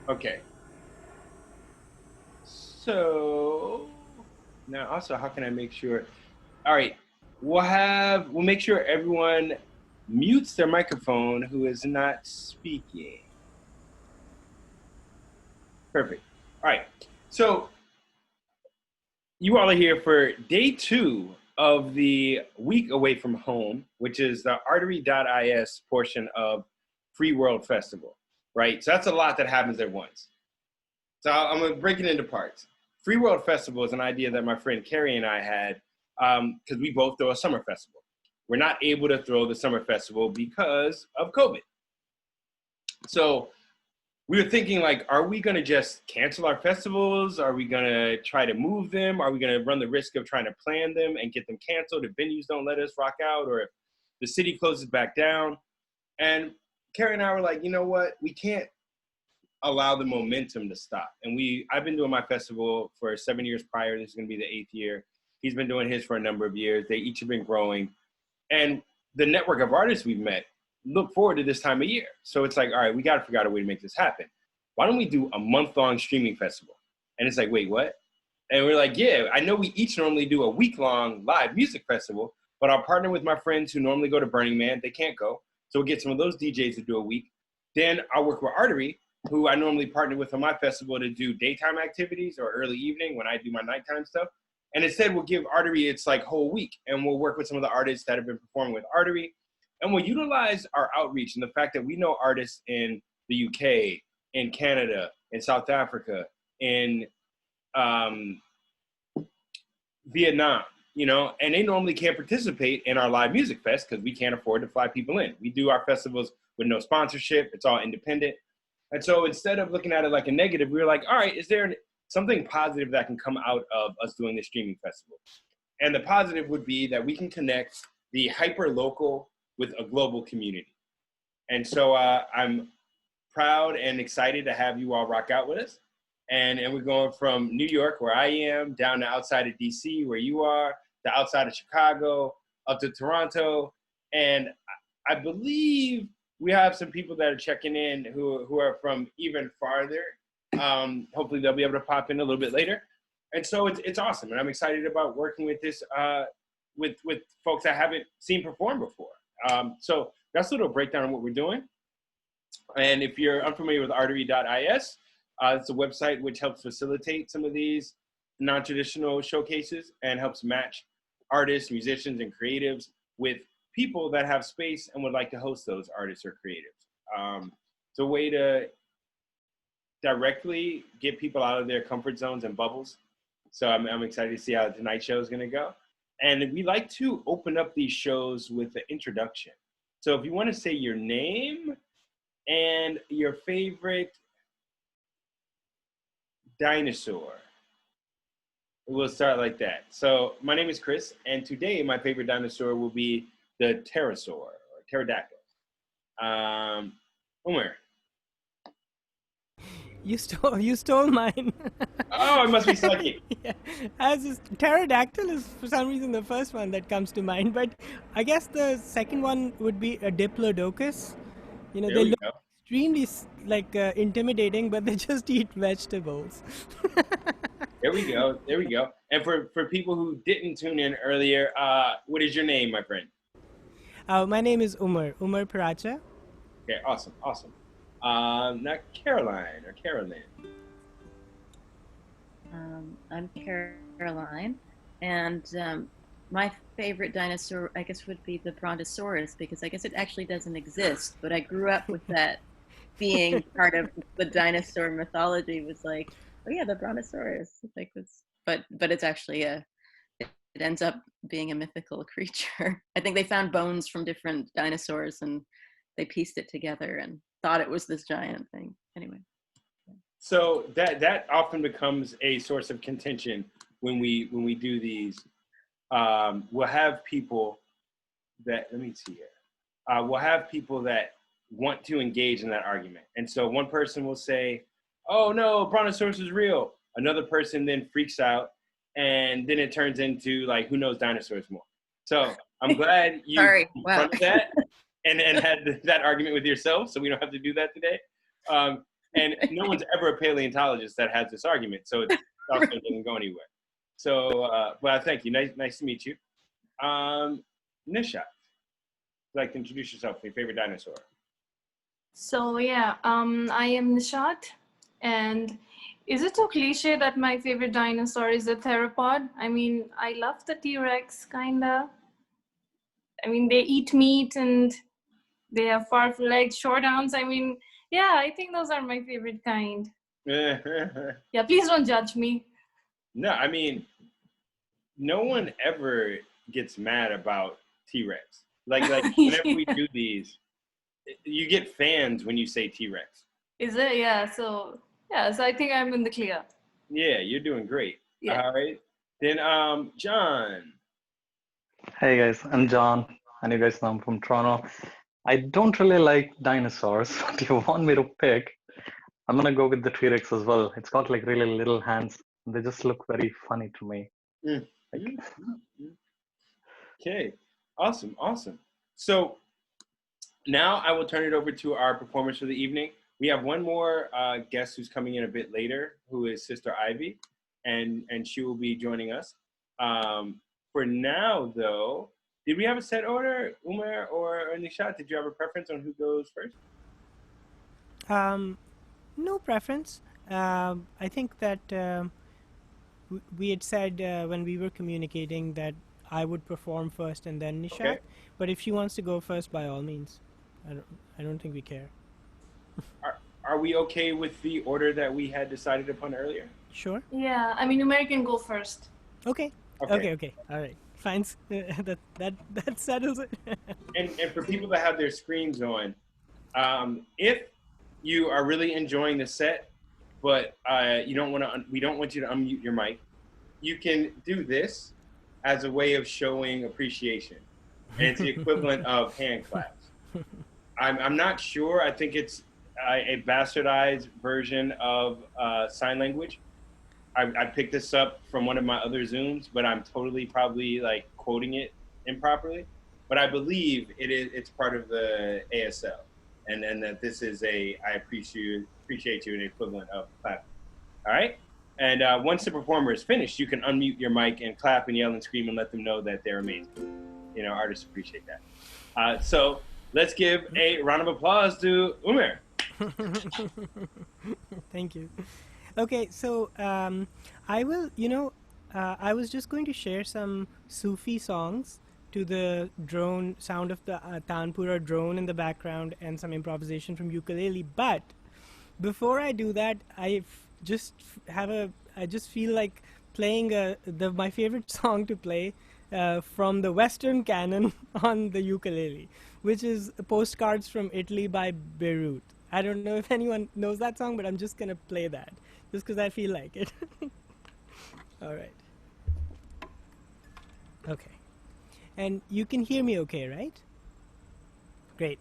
Okay. So now also, how can I make sure? All right. We'll make sure everyone mutes their microphone who is not speaking. Perfect. All right. So you all are here for day 2 of the week away from home, which is the Artery.is portion of Free World Festival, right? So that's a lot that happens at once. So I'm going to break it into parts. Free World Festival is an idea that my friend Carrie and I had because we both throw a summer festival. We're not able to throw the summer festival because of COVID. So we were thinking, like, are we going to just cancel our festivals? Are we going to try to move them? Are we going to run the risk of trying to plan them and get them canceled if venues don't let us rock out, or if the city closes back down? And Carrie and I were like, you know what? We can't allow the momentum to stop. And I've been doing my festival for 7 years prior. This is going to be the 8th year. He's been doing his for a number of years. They each have been growing. And the network of artists we've met look forward to this time of year. So it's like, all right, we got to figure out a way to make this happen. Why don't we do a month-long streaming festival? And it's like, wait, what? And we're like, yeah, I know we each normally do a week-long live music festival, but I'll partner with my friends who normally go to Burning Man. They can't go. So we'll get some of those DJs to do a week. Then I'll work with Artery, who I normally partner with on my festival to do daytime activities or early evening when I do my nighttime stuff. And instead, we'll give Artery its like whole week, and we'll work with some of the artists that have been performing with Artery. And we'll utilize our outreach and the fact that we know artists in the UK, in Canada, in South Africa, in Vietnam, and they normally can't participate in our live music fest because we can't afford to fly people in. We do our festivals with no sponsorship. It's all independent. And so instead of looking at it like a negative, we were like, all right, is there something positive that can come out of us doing this streaming festival? And the positive would be that we can connect the hyper-local with a global community. And so I'm proud and excited to have you all rock out with us. And we're going from New York, where I am, down to outside of DC, where you are, to outside of Chicago, up to Toronto. And I believe we have some people that are checking in who are from even farther. Hopefully they'll be able to pop in a little bit later. And so it's awesome. And I'm excited about working with this, with folks I haven't seen perform before. So that's a little breakdown of what we're doing. And if you're unfamiliar with Artery.is, it's a website which helps facilitate some of these non-traditional showcases and helps match artists, musicians, and creatives with people that have space and would like to host those artists or creatives. It's a way to directly get people out of their comfort zones and bubbles. So I'm excited to see how tonight's show is going to go. And we like to open up these shows with an introduction. So if you want to say your name and your favorite dinosaur, we'll start like that. So my name is Chris, and today my favorite dinosaur will be the pterosaur or pterodactyl. Umar. You stole mine. Oh, I must be lucky. Yeah. As is, pterodactyl is for some reason the first one that comes to mind, but I guess the second one would be a diplodocus. There They we look go. extremely intimidating, but they just eat vegetables. There we go. There we go. And for people who didn't tune in earlier, what is your name, my friend? My name is Umar Paracha. Okay, awesome. Not Caroline or Carolyn. I'm Caroline, and my favorite dinosaur, I guess, would be the Brontosaurus, because I guess it actually doesn't exist, but I grew up with that being part of the dinosaur mythology. Was like, oh yeah, the Brontosaurus, like this, but it's actually it ends up being a mythical creature. I think they found bones from different dinosaurs and they pieced it together and thought it was this giant thing. Anyway. So that often becomes a source of contention when we do these. We'll have people that, let me see here. We'll have people that want to engage in that argument. And so one person will say, oh no, Brontosaurus is real. Another person then freaks out, and then it turns into like, who knows dinosaurs more? So I'm glad you confronted that and had that argument with yourself, so we don't have to do that today. And no one's ever a paleontologist that has this argument, so it also doesn't go anywhere. So, but thank you. Nice to meet you. Nishat, would you like to introduce yourself, your favorite dinosaur? So yeah, I am Nishat, and is it so cliche that my favorite dinosaur is a theropod? I mean, I love the T-Rex, kinda. I mean, they eat meat and they have powerful legs, short arms. I mean, yeah, I think those are my favorite kind. Yeah, please don't judge me. No, I mean, no one ever gets mad about T-Rex. Like whenever we do these, you get fans when you say T-Rex. Is it? Yeah. So I think I'm in the clear. Yeah, you're doing great. Yeah. All right. Then John. Hey guys, I'm John, and you guys know I'm from Toronto. I don't really like dinosaurs, but if you want me to pick, I'm gonna go with the T-Rex as well. It's got like really little hands. They just look very funny to me. Okay, awesome. So now I will turn it over to our performers for the evening. We have one more guest who's coming in a bit later, who is Sister Ivy, and she will be joining us. For now, though, did we have a set order, Umar or Nishat? Did you have a preference on who goes first? No preference. I think that we had said when we were communicating that I would perform first and then Nishat. Okay. But if she wants to go first, by all means. I don't think we care. Are we okay with the order that we had decided upon earlier? Sure. Yeah. I mean, Umar can go first. Okay. Okay. All right. Fine. that settles it. and for people that have their screens on, if you are really enjoying the set, but you don't want to, we don't want you to unmute your mic, you can do this as a way of showing appreciation, and it's the equivalent of hand claps. I'm not sure. I think it's a bastardized version of sign language. I picked this up from one of my other Zooms, but I'm totally probably like quoting it improperly. But I believe it's part of the ASL, and that this is I appreciate you, an equivalent of clap. All right. And once the performer is finished, you can unmute your mic and clap and yell and scream and let them know that they're amazing. You know, artists appreciate that. So let's give a round of applause to Umar. Thank you. Okay, so I will, I was just going to share some Sufi songs to the drone sound of the Tanpura drone in the background and some improvisation from ukulele. But before I do that, I just feel like playing my favorite song to play from the Western canon on the ukulele, which is Postcards from Italy by Beirut. I don't know if anyone knows that song, but I'm just going to play that just because I feel like it. All right. Okay. And you can hear me okay, right? Great.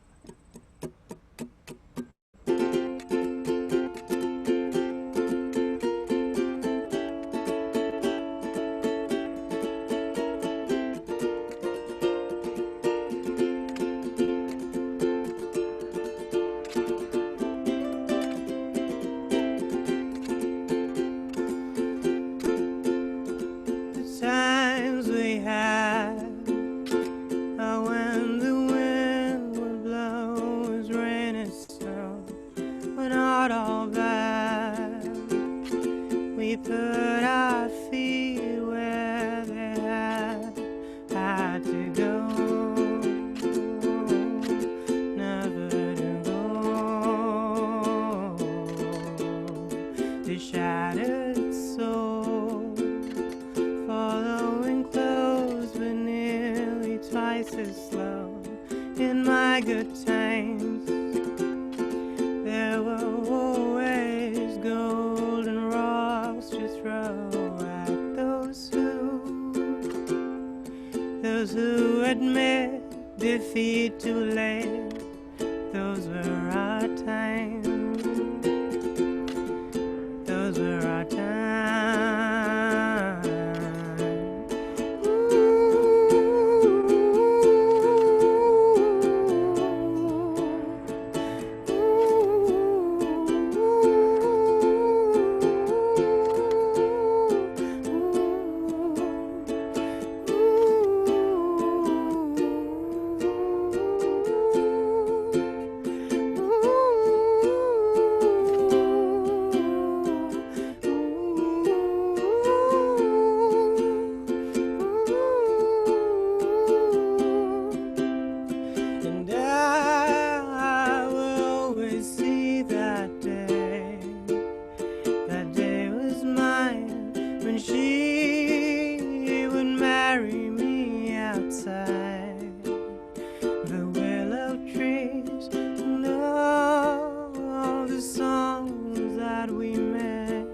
that we met.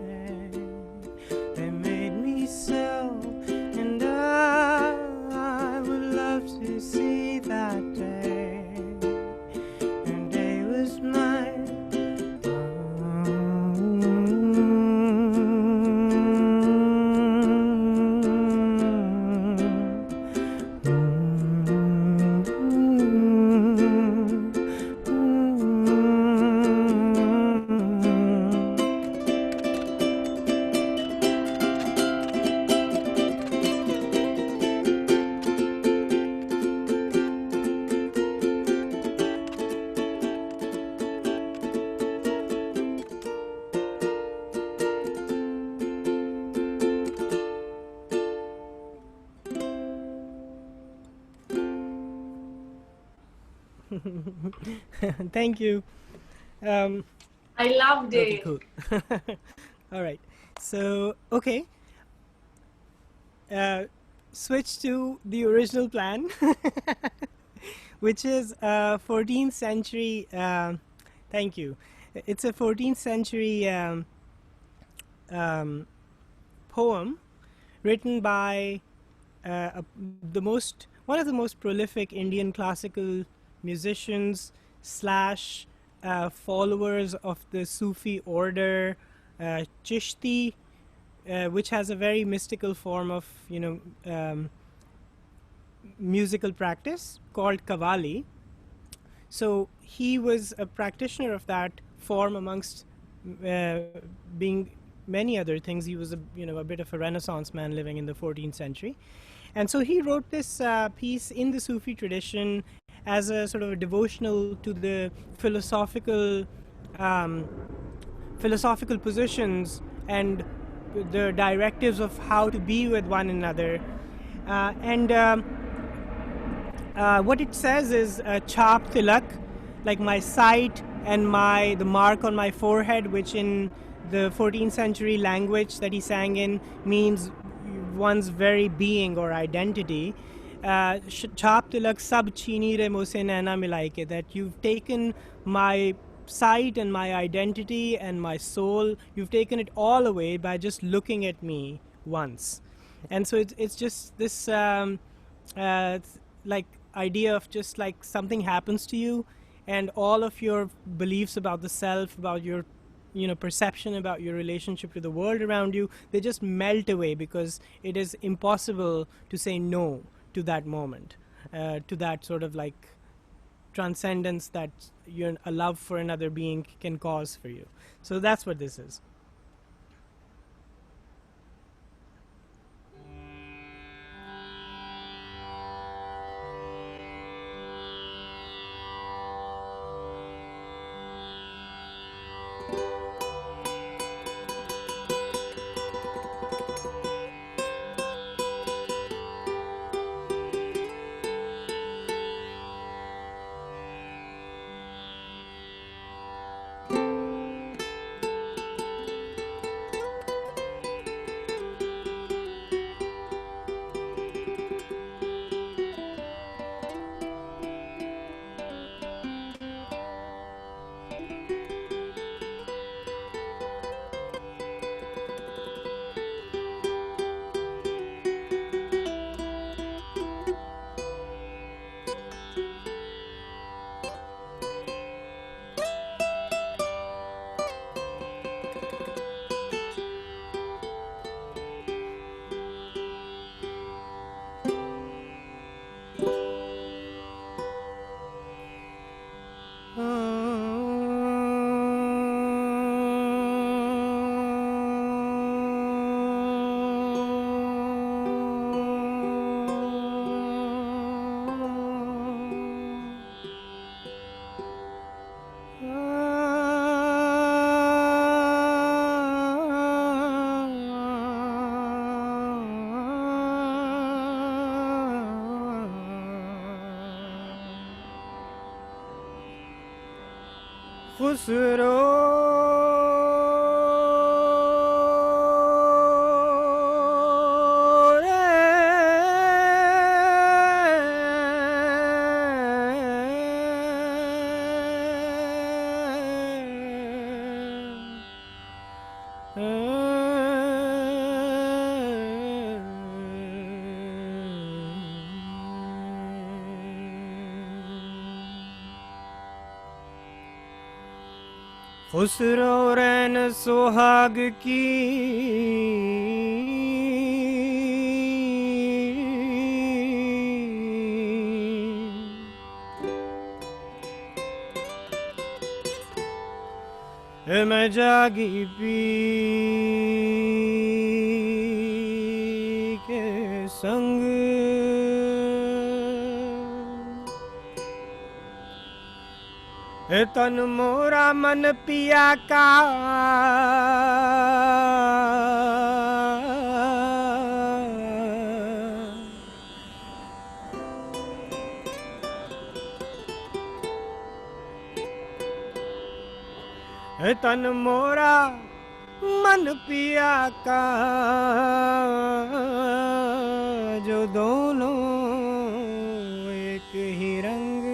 They made me so, and I would love to see that day. And day was mine. Thank you. I loved Okay, it. cool. All right. So, okay. Switch to the original plan, which is 14th century. Thank you. It's a 14th century um, poem written by one of the most prolific Indian classical musicians slash followers of the Sufi order, Chishti, which has a very mystical form of musical practice called Qawwali. So he was a practitioner of that form amongst being many other things. He was a bit of a Renaissance man living in the 14th century. And so he wrote this piece in the Sufi tradition as a sort of a devotional to the philosophical positions and the directives of how to be with one another. What it says is chap tilak, like my sight and the mark on my forehead, which in the 14th century language that he sang in means one's very being or identity. Chap tilak sab chini re mose naina milai ke, that you've taken my sight and my identity and my soul, you've taken it all away by just looking at me once. And so it's just this like idea of just like something happens to you and all of your beliefs about the self, about your perception about your relationship to the world around you, they just melt away because it is impossible to say no to that moment, to that sort of like transcendence that a love for another being can cause for you. So that's what this is. Khusro रैन सुहाग की मैं जागी P के संग तन मोरा मन पिया का तन मोरा मन पिया का जो दोनों एक ही रंग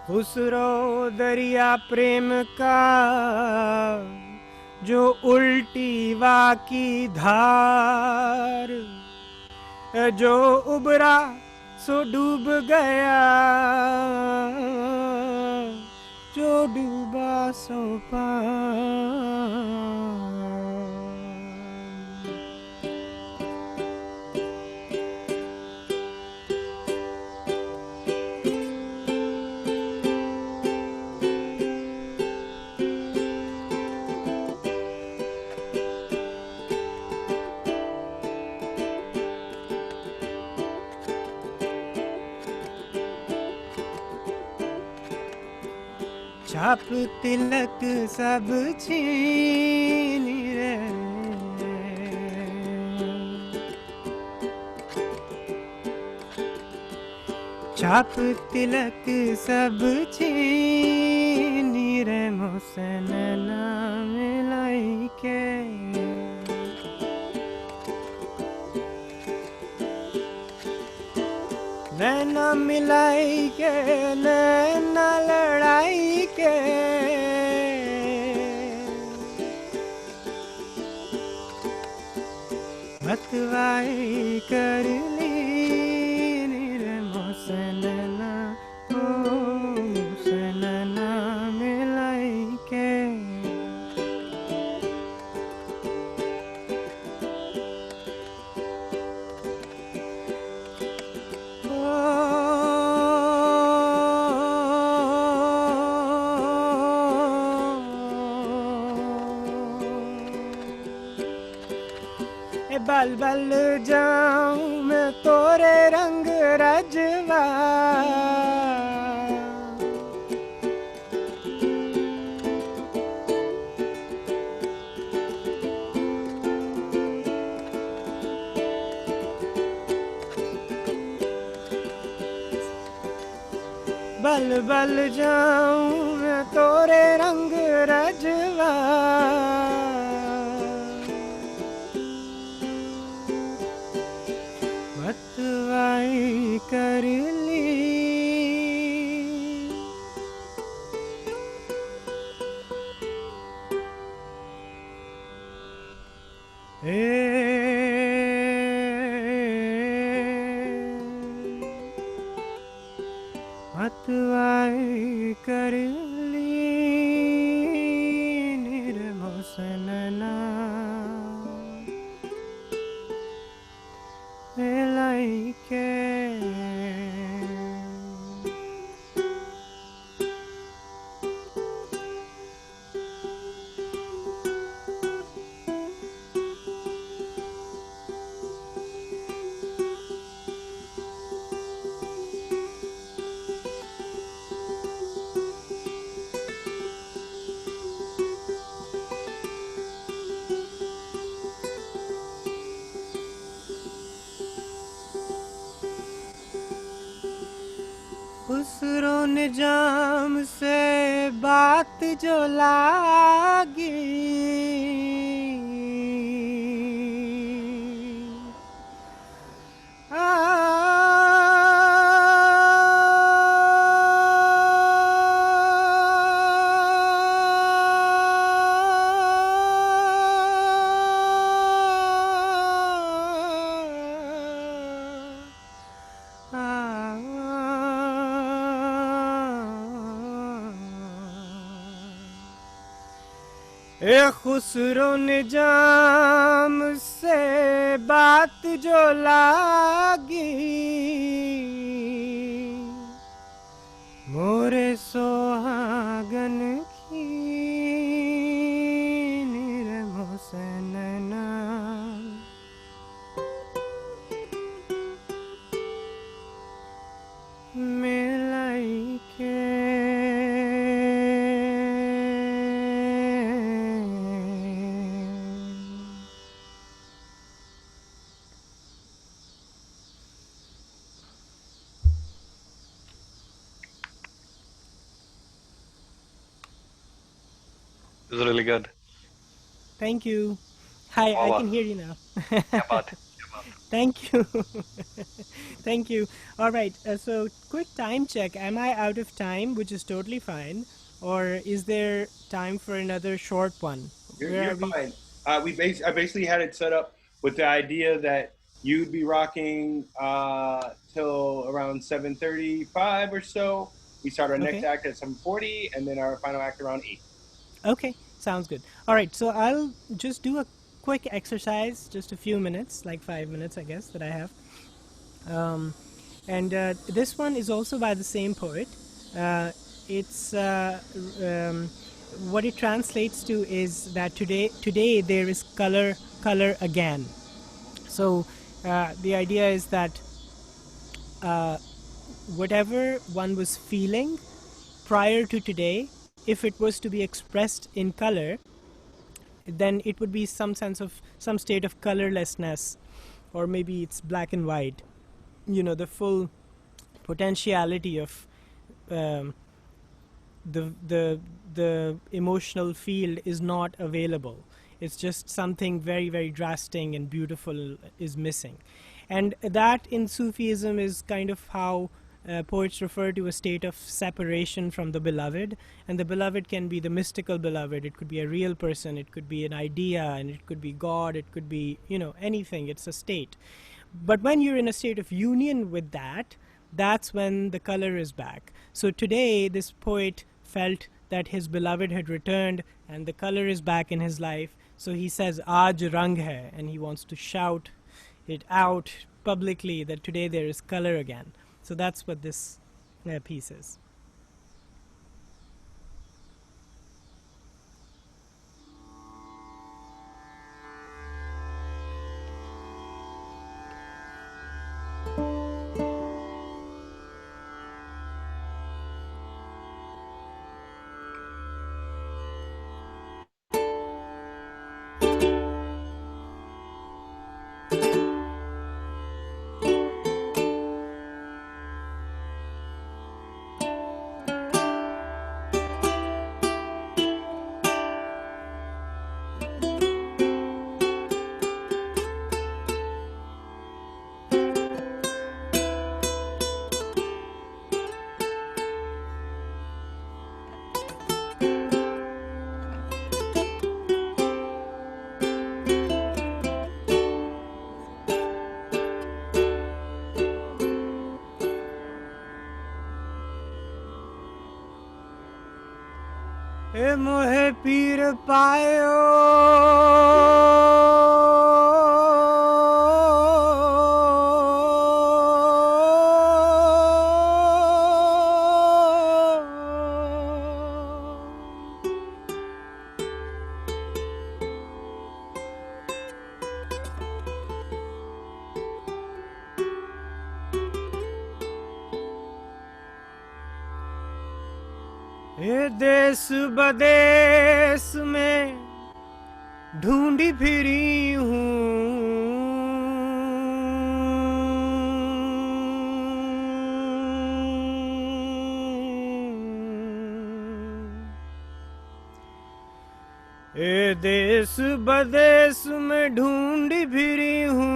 खुसरो दरिया प्रेम का जो उल्टी वाकी धार जो उबरा सो डूब गया जो डूबा सो पार छाप तिलक सब छीन रे छाप तिलक सब छीन रे मोसन नाम लाई के नैना मिलाई के नैना लड़ाई के मतवाई कर ली रे मोसनना ओ मोसनना मिलाई के बल बल जाऊं मैं तोरे रंग रजवा बल बल जाऊं मैं तोरे रंग रजवा मतवाई कर ली मतवाई कर ली निर्मोसनना लाई के खुसरो निजाम से बात जो लागी ए खुसरो निजाम से बात जो लागी मोरे सोहागन की निर्मोसनना मिलाई के This is really good. Thank you. Hi, I Wow. can hear you now. Yeah, but Thank you. Thank you. All right. So, quick time check. Am I out of time, which is totally fine, or is there time for another short one? You're fine. I basically had it set up with the idea that you'd be rocking till around 7:35 or so. We start our next Okay. act at 7:40, and then our final act around 8. Okay, sounds good. All right. So I'll just do a quick exercise, just a few minutes, like 5 minutes, I guess, that I have. And this one is also by the same poet. It's what it translates to is that today there is color again. So the idea is that whatever one was feeling prior to today, if it was to be expressed in color, then it would be some state of colorlessness, or maybe it's black and white. You know, the full potentiality of the emotional field is not available. It's just something very, very drastic and beautiful is missing. And that in Sufism is kind of how poets refer to a state of separation from the beloved. And the beloved can be the mystical beloved. It could be a real person. It could be an idea, and it could be God. It could be, anything. It's a state. But when you're in a state of union with that, that's when the color is back. So today, this poet felt that his beloved had returned and the color is back in his life. So he says, Aaj rang hai, and he wants to shout it out publicly that today there is color again. So that's what this piece is. मोहे पीर पायो ये देश बदेश में ढूंढी free हूँ ये देश बदेश में ढूंढी फिरी हूँ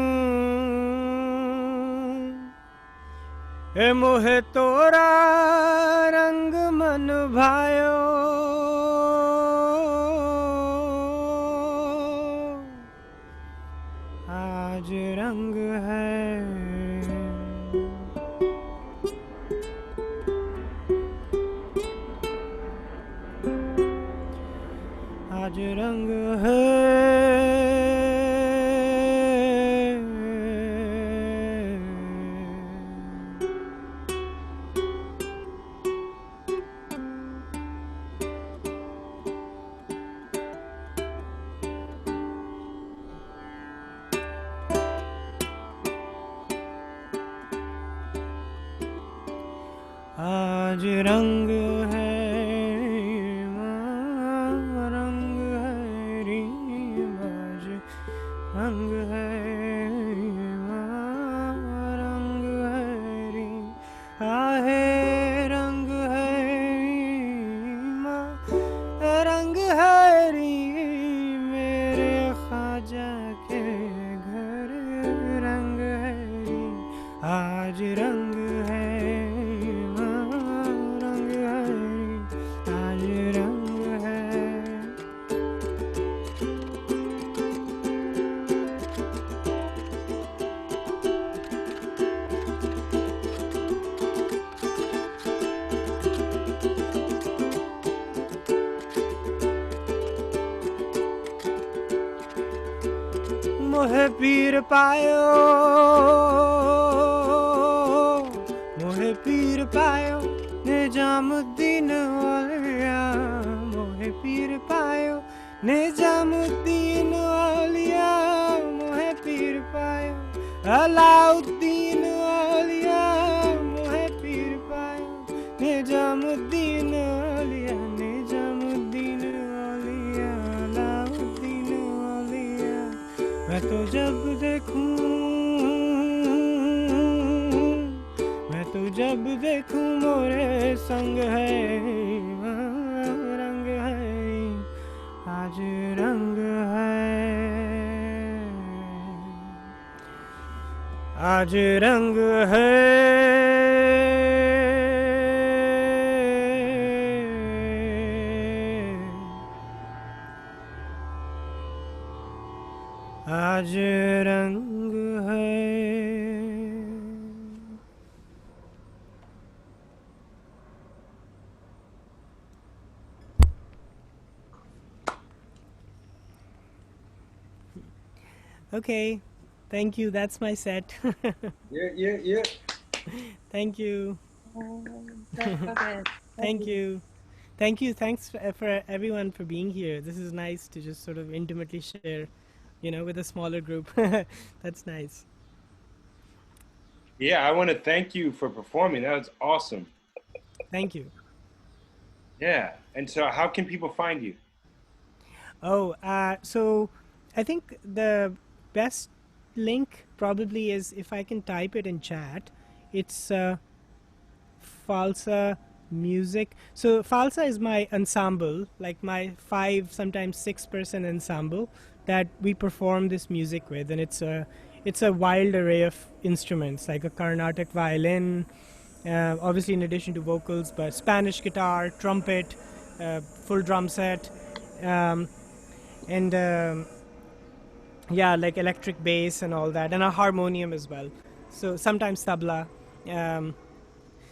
ए मोहे तोरा रंग मन भायो आज रंग है आज रंग है आज रंग है रंग है रीम आज रंग है रंग है रीम आहे रंग है रंग है रीम मेरे ख्वाजा के घर रंग है रीम आज रंग है मोहे पीर पायो मोहे पीर पायो निजामुद्दीन वालिया मोहे पीर पायो निजामुद्दीन वालिया मोहे पीर पायो अलाउद्दीन वालिया मोहे पीर पायो निजामुद्दीन वालिया निजामुद्दीन वालिया अलाउद्दीन वालिया मैं तो जब देखूं मोरे संग है रंग है आज रंग है आज रंग है आज रंग है Okay, thank you. That's my set. Yeah. Thank you. Okay. Thank you. Thank you. Thanks for everyone for being here. This is nice to just sort of intimately share, with a smaller group. That's nice. Yeah, I want to thank you for performing. That was awesome. Thank you. Yeah. And so how can people find you? Oh, so I think the best link probably is if I can type it in chat. It's Falsa Music. So Falsa is my ensemble, like my 5, sometimes 6-person ensemble that we perform this music with, and it's a wild array of instruments, like a Carnatic violin, obviously in addition to vocals, but Spanish guitar, trumpet, full drum set, and yeah, like electric bass and all that, and a harmonium as well. So sometimes tabla.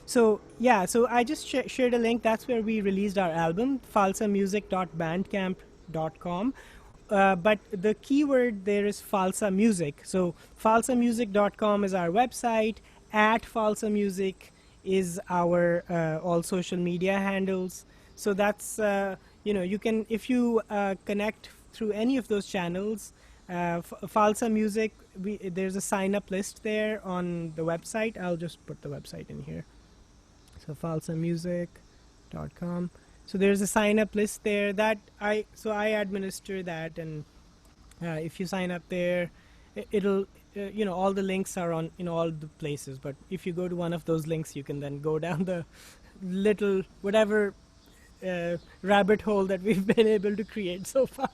So I just shared a link. That's where we released our album, falsamusic.bandcamp.com. But the keyword there is Falsa Music. So falsamusic.com is our website. @Falsa Music is our all social media handles. So that's you can, if you connect through any of those channels, Falsa Music, there's a sign up list there on the website. I'll just put the website in here. So falsamusic.com. So there's a sign up list there that I administer that, and if you sign up there, it'll all the links are on all the places. But if you go to one of those links, you can then go down the little whatever rabbit hole that we've been able to create so far.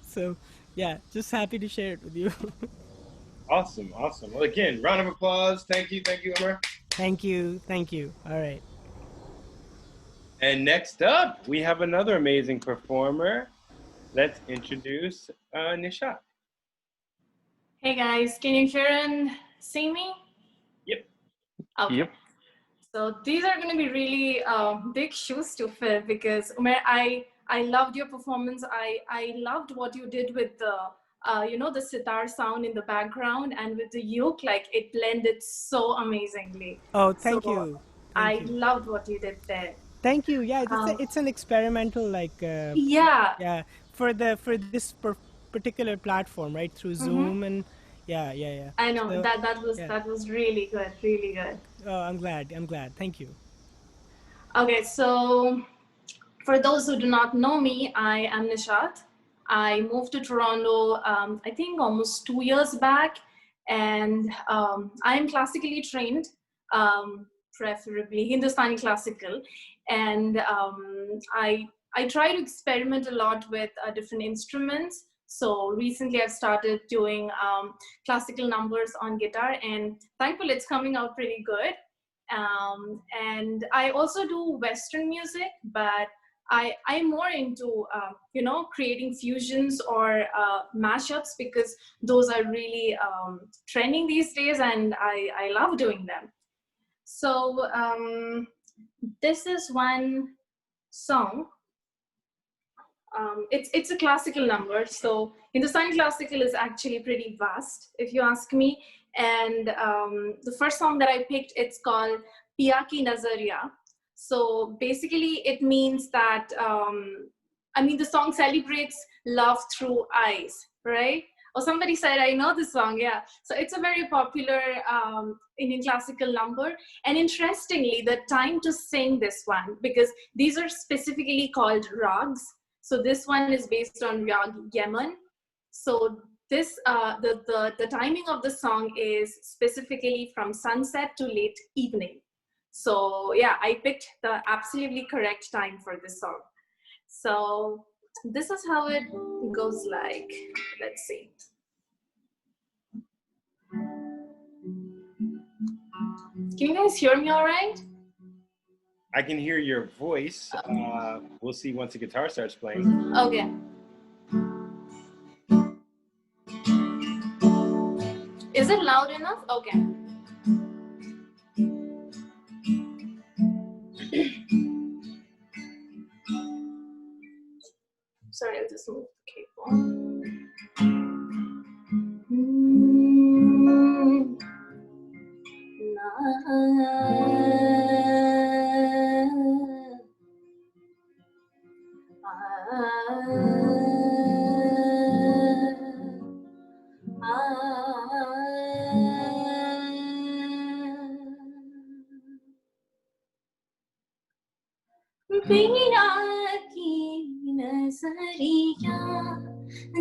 So yeah, just happy to share it with you. Awesome. Well, again, round of applause. Thank you, Amar. Thank you. All right. And next up, we have another amazing performer. Let's introduce Nishat. Hey guys, can you hear and see me? Yep. Okay. Yep. So these are going to be really big shoes to fill because Umair, I I loved your performance. I loved what you did with the the sitar sound in the background and with the uke, like it blended so amazingly. Oh, thank So you. Thank I you. loved what you did there. Thank you. Yeah, Um, it's an experimental yeah. yeah, for this particular platform, right? Through Mm-hmm. Zoom and yeah. I know So yeah. that was really good, really good. Oh, I'm glad. I'm glad. Thank you. Okay, so for those who do not know me, I am Nishat. I moved to Toronto, I think almost 2 years back, and I am classically trained, preferably Hindustani classical, and I try to experiment a lot with different instruments. So recently, I've started doing classical numbers on guitar, and thankfully, it's coming out pretty good. And I also do Western music, but I'm more into creating fusions or mashups, because those are really trending these days, and I love doing them. So this is one song. It's a classical number. So Hindustani classical is actually pretty vast, if you ask me. And the first song that I picked, it's called Piya Ki Nazariya. So basically, it means that the song celebrates love through eyes, right? Or somebody said, I know this song, yeah. So it's a very popular Indian classical number. And interestingly, the time to sing this one, because these are specifically called rags. So this one is based on Rag Yemen. So this the timing of the song is specifically from sunset to late evening. So yeah, I picked the absolutely correct time for this song. So this is how it goes like. Let's see. Can you guys hear me all right? I can hear your voice. We'll see once the guitar starts playing. Okay. Is it loud enough? Okay. Sorry, I'll just move the cable. पिया की नजरिया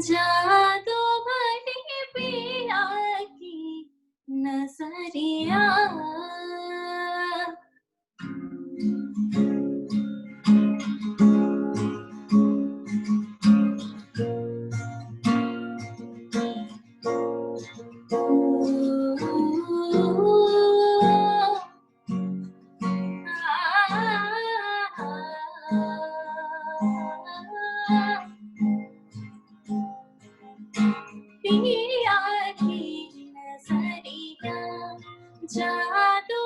जादू भरी पिया की नजरिया पिया की नजरिया जादू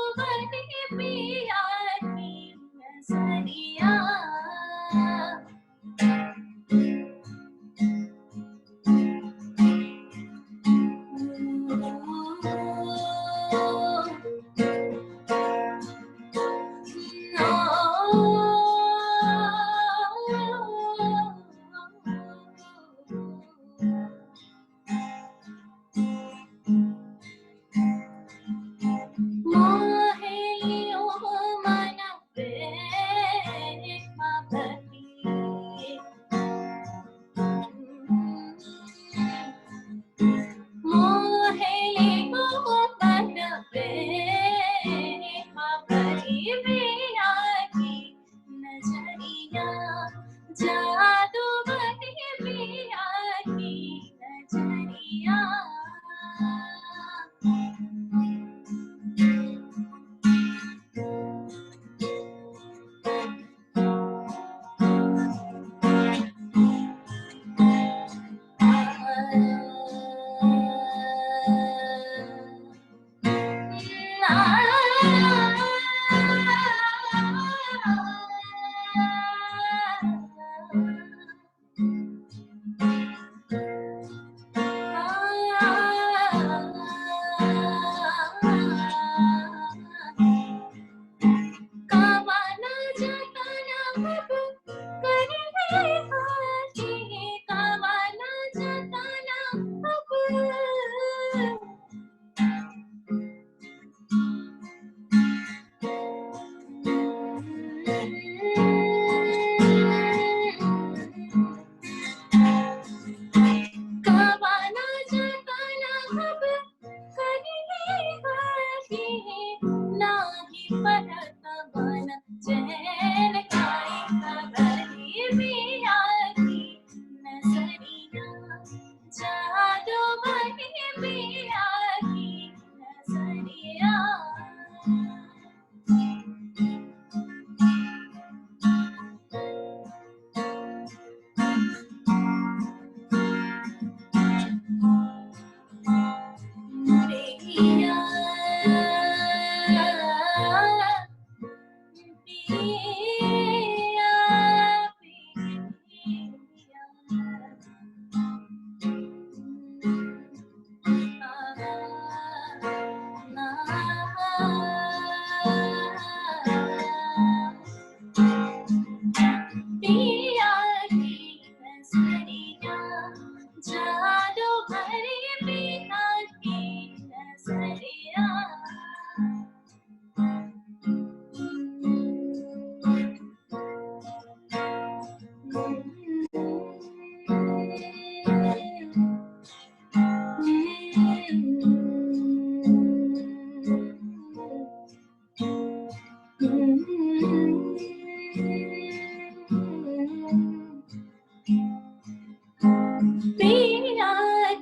पिया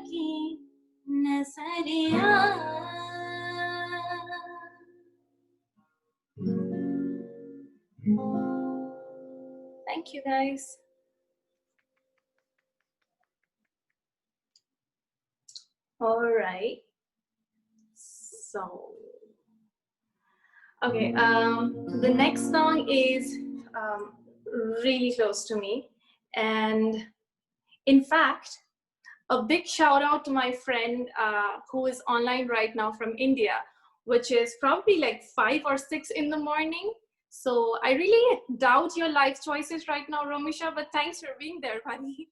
की नजरिया Thank you guys. All right. So, okay. The next song is really close to me, and in fact, a big shout out to my friend who is online right now from India, which is probably like 5 or 6 in the morning. So I really doubt your life choices right now, Romisha, but thanks for being there, buddy.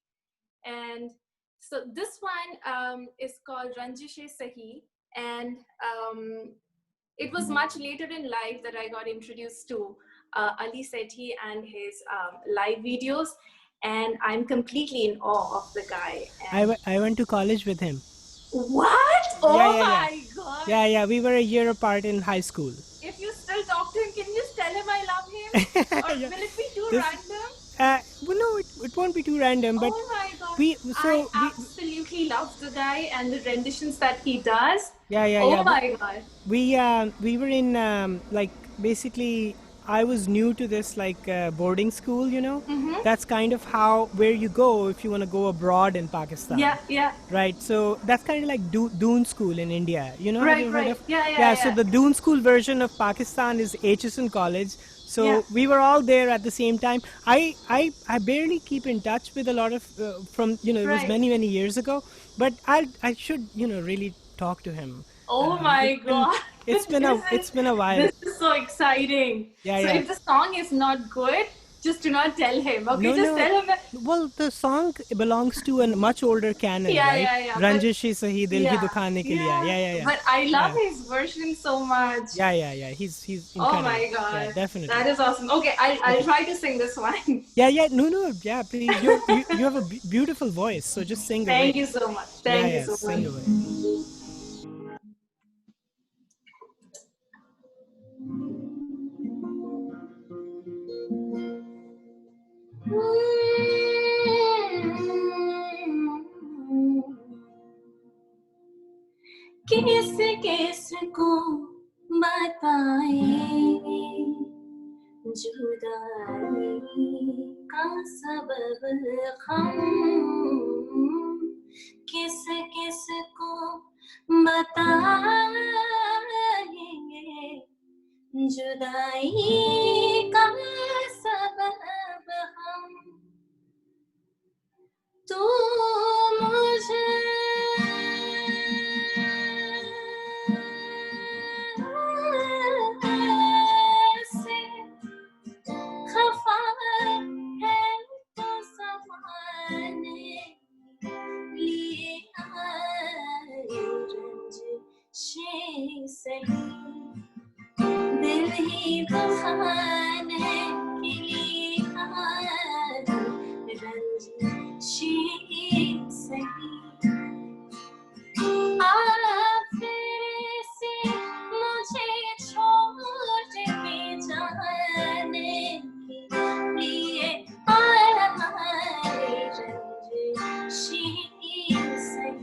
And so this one is called Ranjishe Sahi, and it was much later in life that I got introduced to Ali Sethi and his live videos, and I'm completely in awe of the guy. And I went to college with him. what? Oh my god! Yeah, we were a year apart in high school. If you still talk to him, can you just tell him I love him? Or will it be too random? Well, no, it won't be too random, but oh my god! I absolutely love the guy and the renditions that he does. Yeah. Oh my god! We were in like basically I was new to this like boarding school, you know. Mm-hmm. That's kind of how where you go if you want to go abroad in Pakistan. Yeah. Right. So that's kind of like Doon School in India. You know. Right, have you heard right. of? Yeah. So the Doon School version of Pakistan is Aitchison College. So Yeah. we were all there at the same time. I barely keep in touch with a lot of from it was Right. many years ago. But I should really talk to him. Oh my god! It's been a while. This is so exciting. Yeah. If the song is not good, just do not tell him. Okay, No. tell him that. Well, the song belongs to a much older canon, right? Yeah. Ranjish Sahi Dil Hi Dukhane Ke Liye. Yeah. But I love his version so much. Yeah. He's Oh incredible. my god! Yeah, definitely. That is awesome. Okay, I'll try to sing this one. Yeah. No. Yeah, please. You have a beautiful voice, so just sing away. Thank you so much. Thank you so sing much. away. किस को बताएं जुदाई का सबब हम किस को बताएंगे जुदाई का सबब हम तू मुझे ऐसे खफा है तो ज़माने लिए आए रंजिशें सही दिल ही दुखाने के लिए आए रंजिशें सही फिर से मुझे छोड़ के जाने के लिए आए रंजिशें सही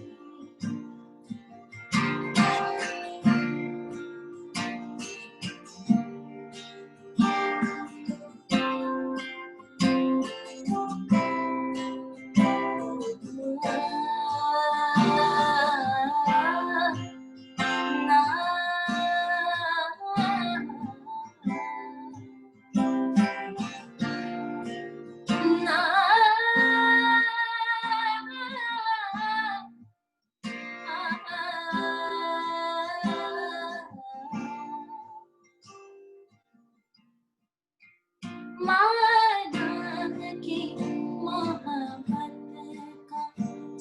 माना कि मोहब्बत का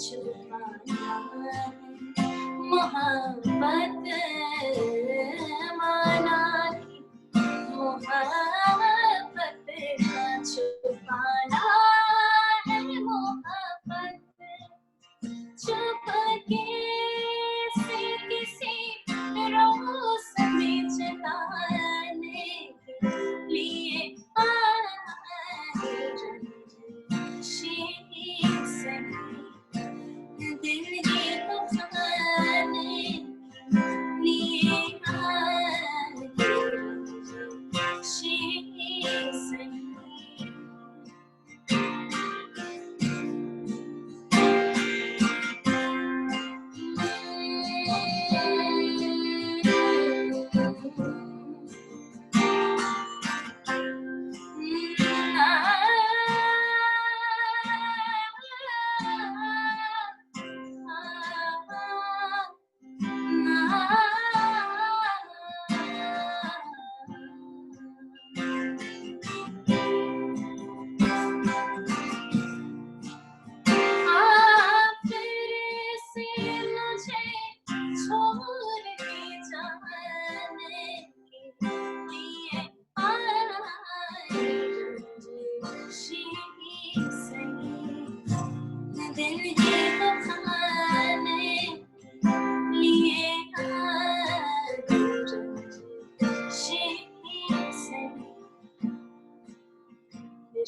छुपाना है मोहब्बत माना कि मोहब्बत का छुपाना है मोहब्बत चुपके से किसी रोज में जताने के लिए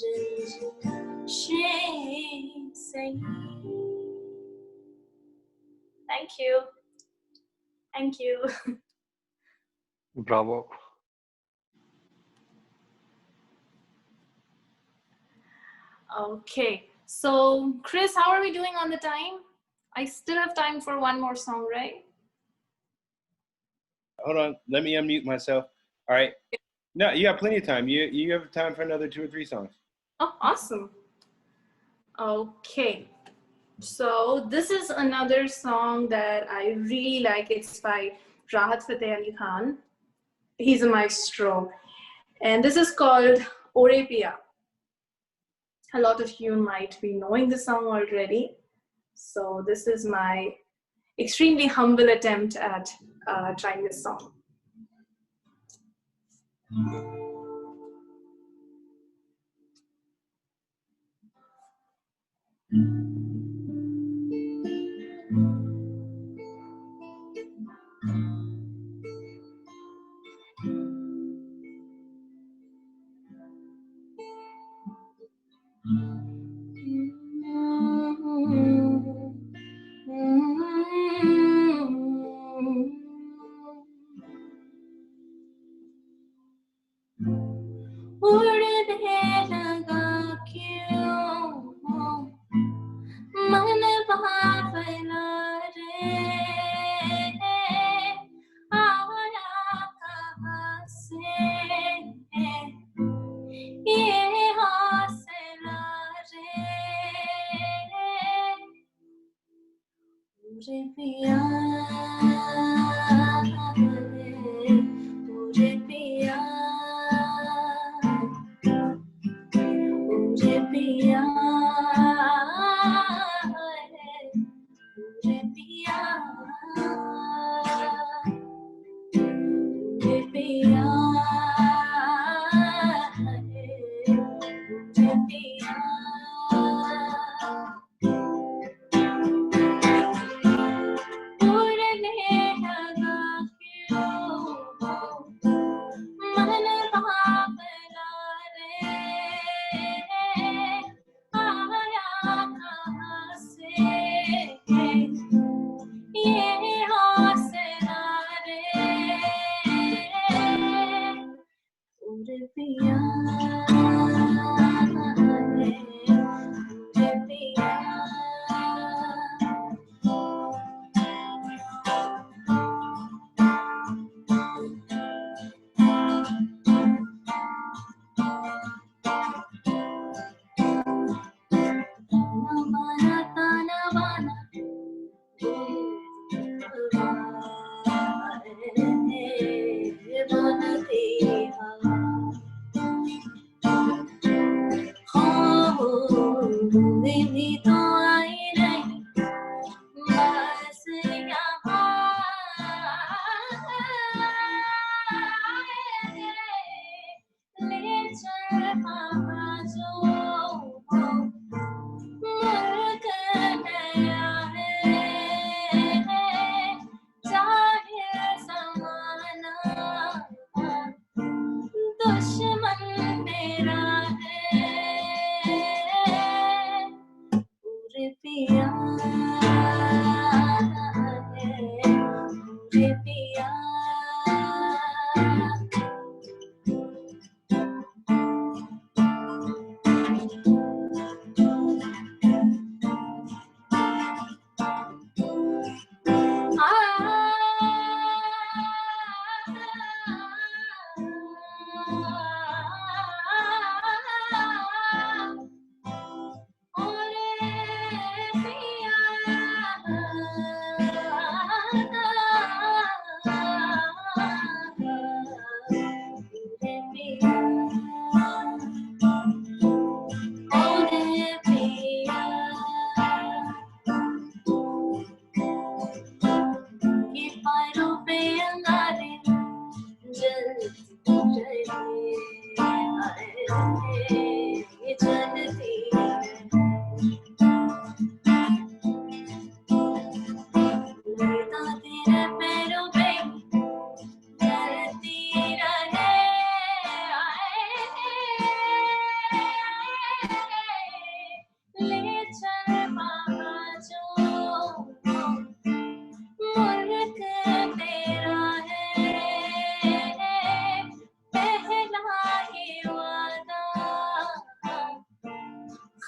Thank you. Thank you. Bravo. Okay, so Chris, how are we doing on the time? I still have time for one more song, right? Hold on, let me unmute myself. All right. No, you have plenty of time. You have time for another 2 or 3 songs. Oh, awesome. Okay, so this is another song that I really like. It's by Rahat Fateh Ali Khan. He's a maestro. And this is called Ore Piya. A lot of you might be knowing the song already. So this is my extremely humble attempt at trying this song.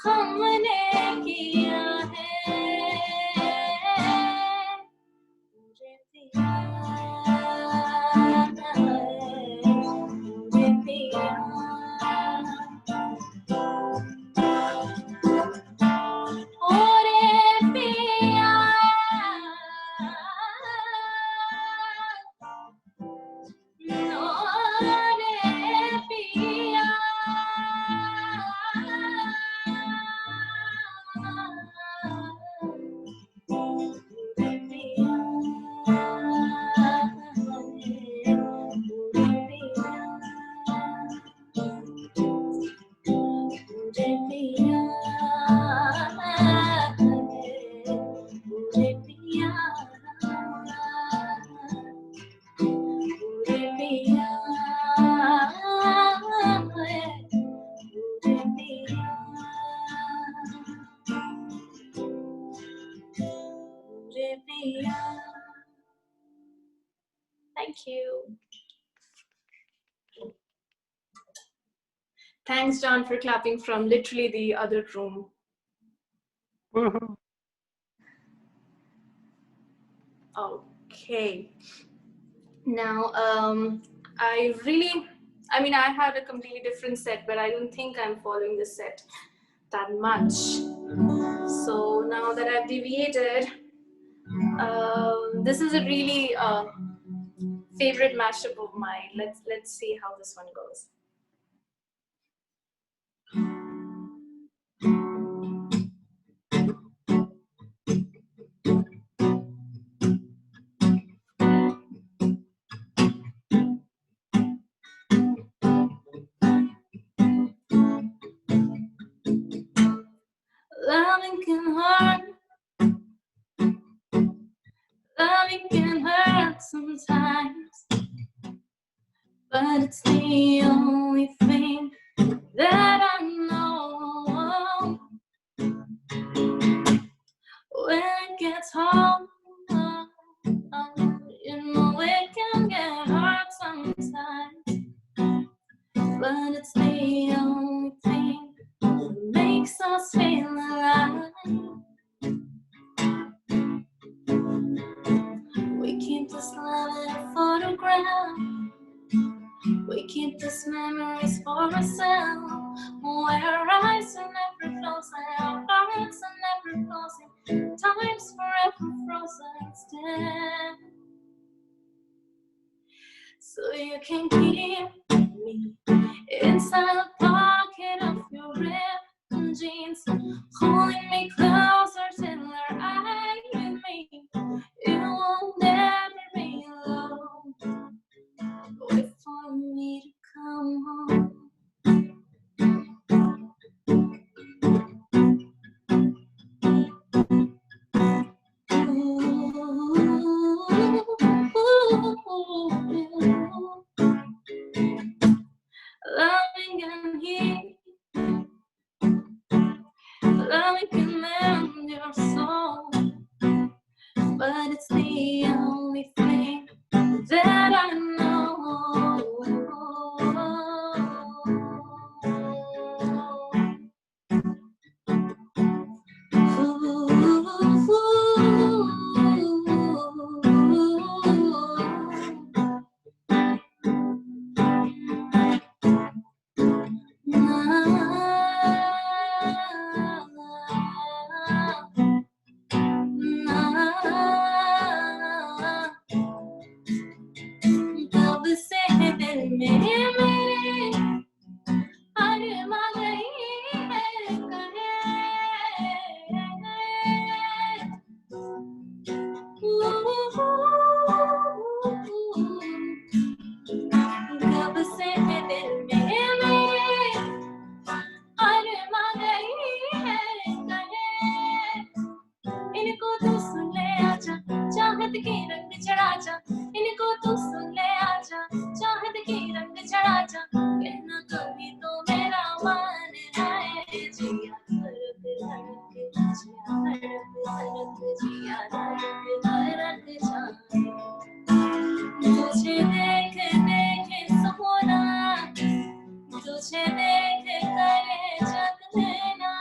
हमने किया है मुझे पिया मुझे पिया ओरे पिया ओरे पिया Thank you. Thanks, John, for clapping from literally the other room. Woohoo. Okay. Now, I had a completely different set, but I don't think I'm following the set that much. So now that I've deviated, this is a really favorite mashup of mine. Let's see how this one goes. Loving can hurt. Loving can hurt sometimes, but it's the only thing that I know. When it gets hard, you know it can get hard sometimes, but it's the only thing that makes us feel alive. We keep this love in a photograph. We keep these memories for ourselves, where our eyes are never closing, our hearts are never closing, time's forever frozen still. So you can keep me inside the pocket of your ripped jeans, holding me closer till our eyes with me. You will never be alone. Wait for me to come home. Loving can heal, loving can mend your soul, but it's the only thing that I know. कब से है दिल में मेरे अरमा नहीं है कहे कब से है दिल में मेरे अरमा नहीं है कहे इनको तू सुन ले आजा चाहत की रंग चढ़ा जा इनको तू सुन ले आजा चाहत की रंग चढ़ा जा कहना कभी तो मेरा मान आए जिया धड़क धड़क जिया धड़क धड़क जिया धड़क धड़क जाए तुझे देख देख सोना तुझे देख कर जग लेना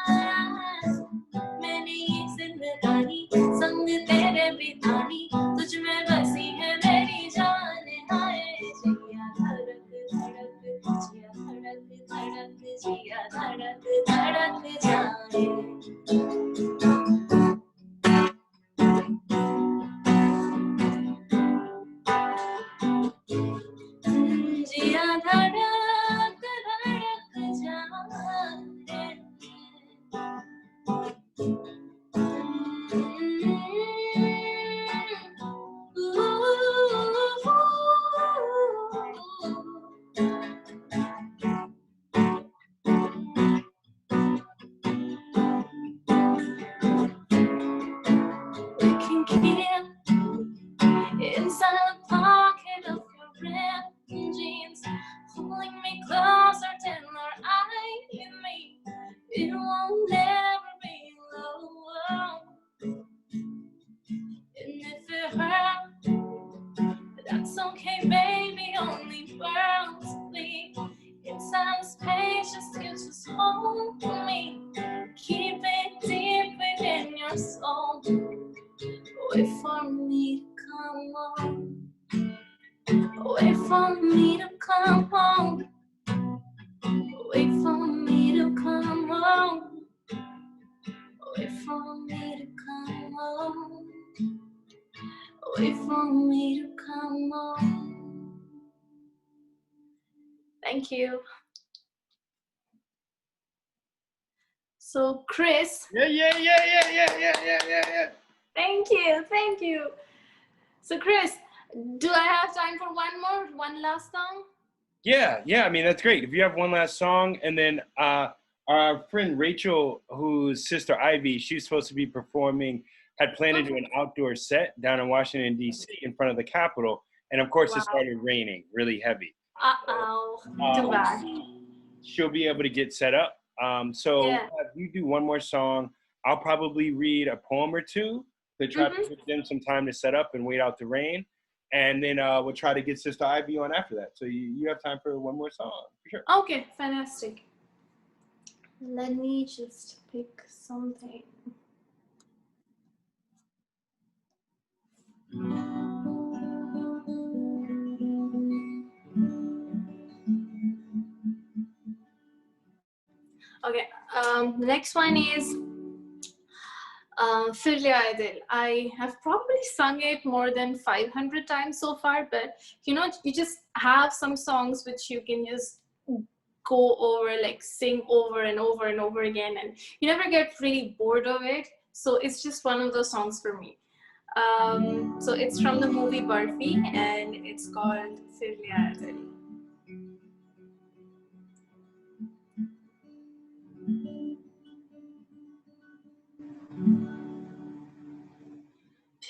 Inside the pocket of your ripped jeans, pulling me closer till our eyes meet me. It won't never be low. And if it hurts, that's okay, baby. Only words bleed. Inside space, just you just hold me. Keep it deep within your soul. Wait for me to come home. Wait for me to come home. Wait for me to come home. Wait for me to come home. Wait for me to come home. Thank you. So Chris. Yeah. Thank you. So Chris, do I have time for one last song? Yeah. I mean, that's great. If you have one last song, and then our friend Rachel, whose sister Ivy, she's supposed to be performing, had planned to do an outdoor set down in Washington, D.C. in front of the Capitol. And of course, It started raining really heavy. Too bad. She'll be able to get set up. So if you do one more song, I'll probably read a poem or two to try to give them some time to set up and wait out the rain. And then we'll try to get Sister Ivy on after that. So you have time for one more song, for sure. Okay, fantastic. Let me just pick something. Okay, the next one is Fir Le Aaye Dil. I have probably sung it more than 500 times so far, but you know, you just have some songs which you can just go over, like sing over and over and over again, and you never get really bored of it. So it's just one of those songs for me. So it's from the movie Barfi, and it's called Fir Le Aaye Dil.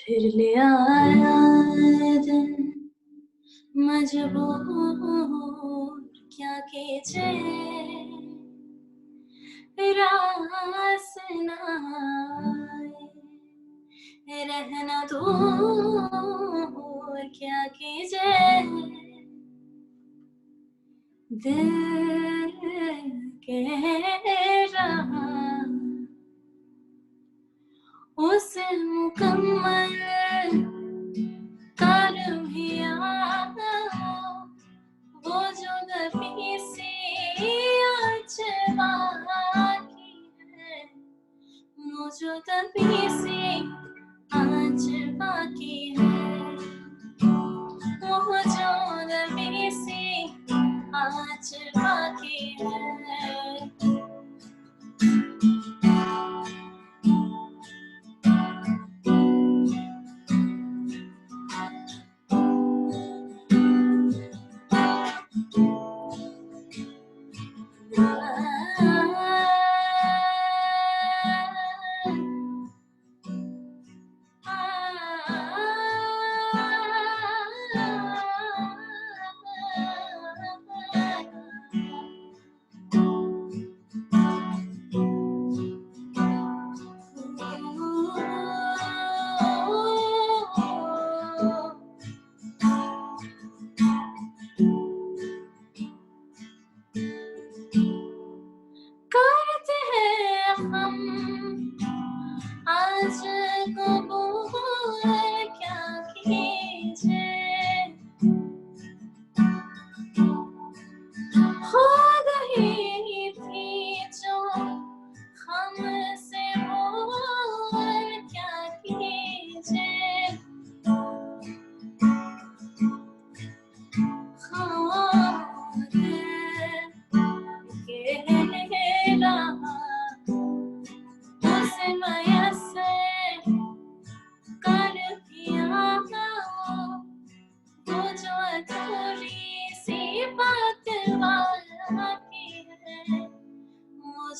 फिर ले आया दिन मजबूर क्या कीजे रास ना आए रहना दूर क्या कीजे दिल कह रहा उसे मुकम्मल कर भी आना वो जो दबी सी आज बाकी है वो जो दबी सी आज बाकी है वो जो दबी सी आज बाकी है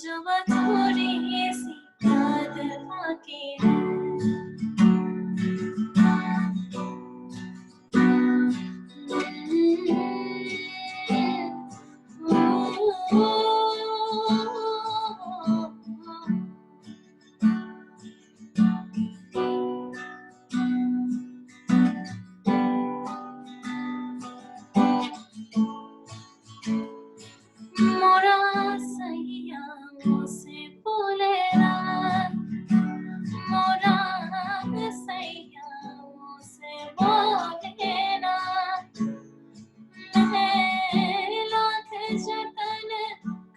जो अधूरी सी याद बाकी है मोरा सैया मुझसे बोलेला मोरा सैया मुझसे बोलेला मैं लाख जतन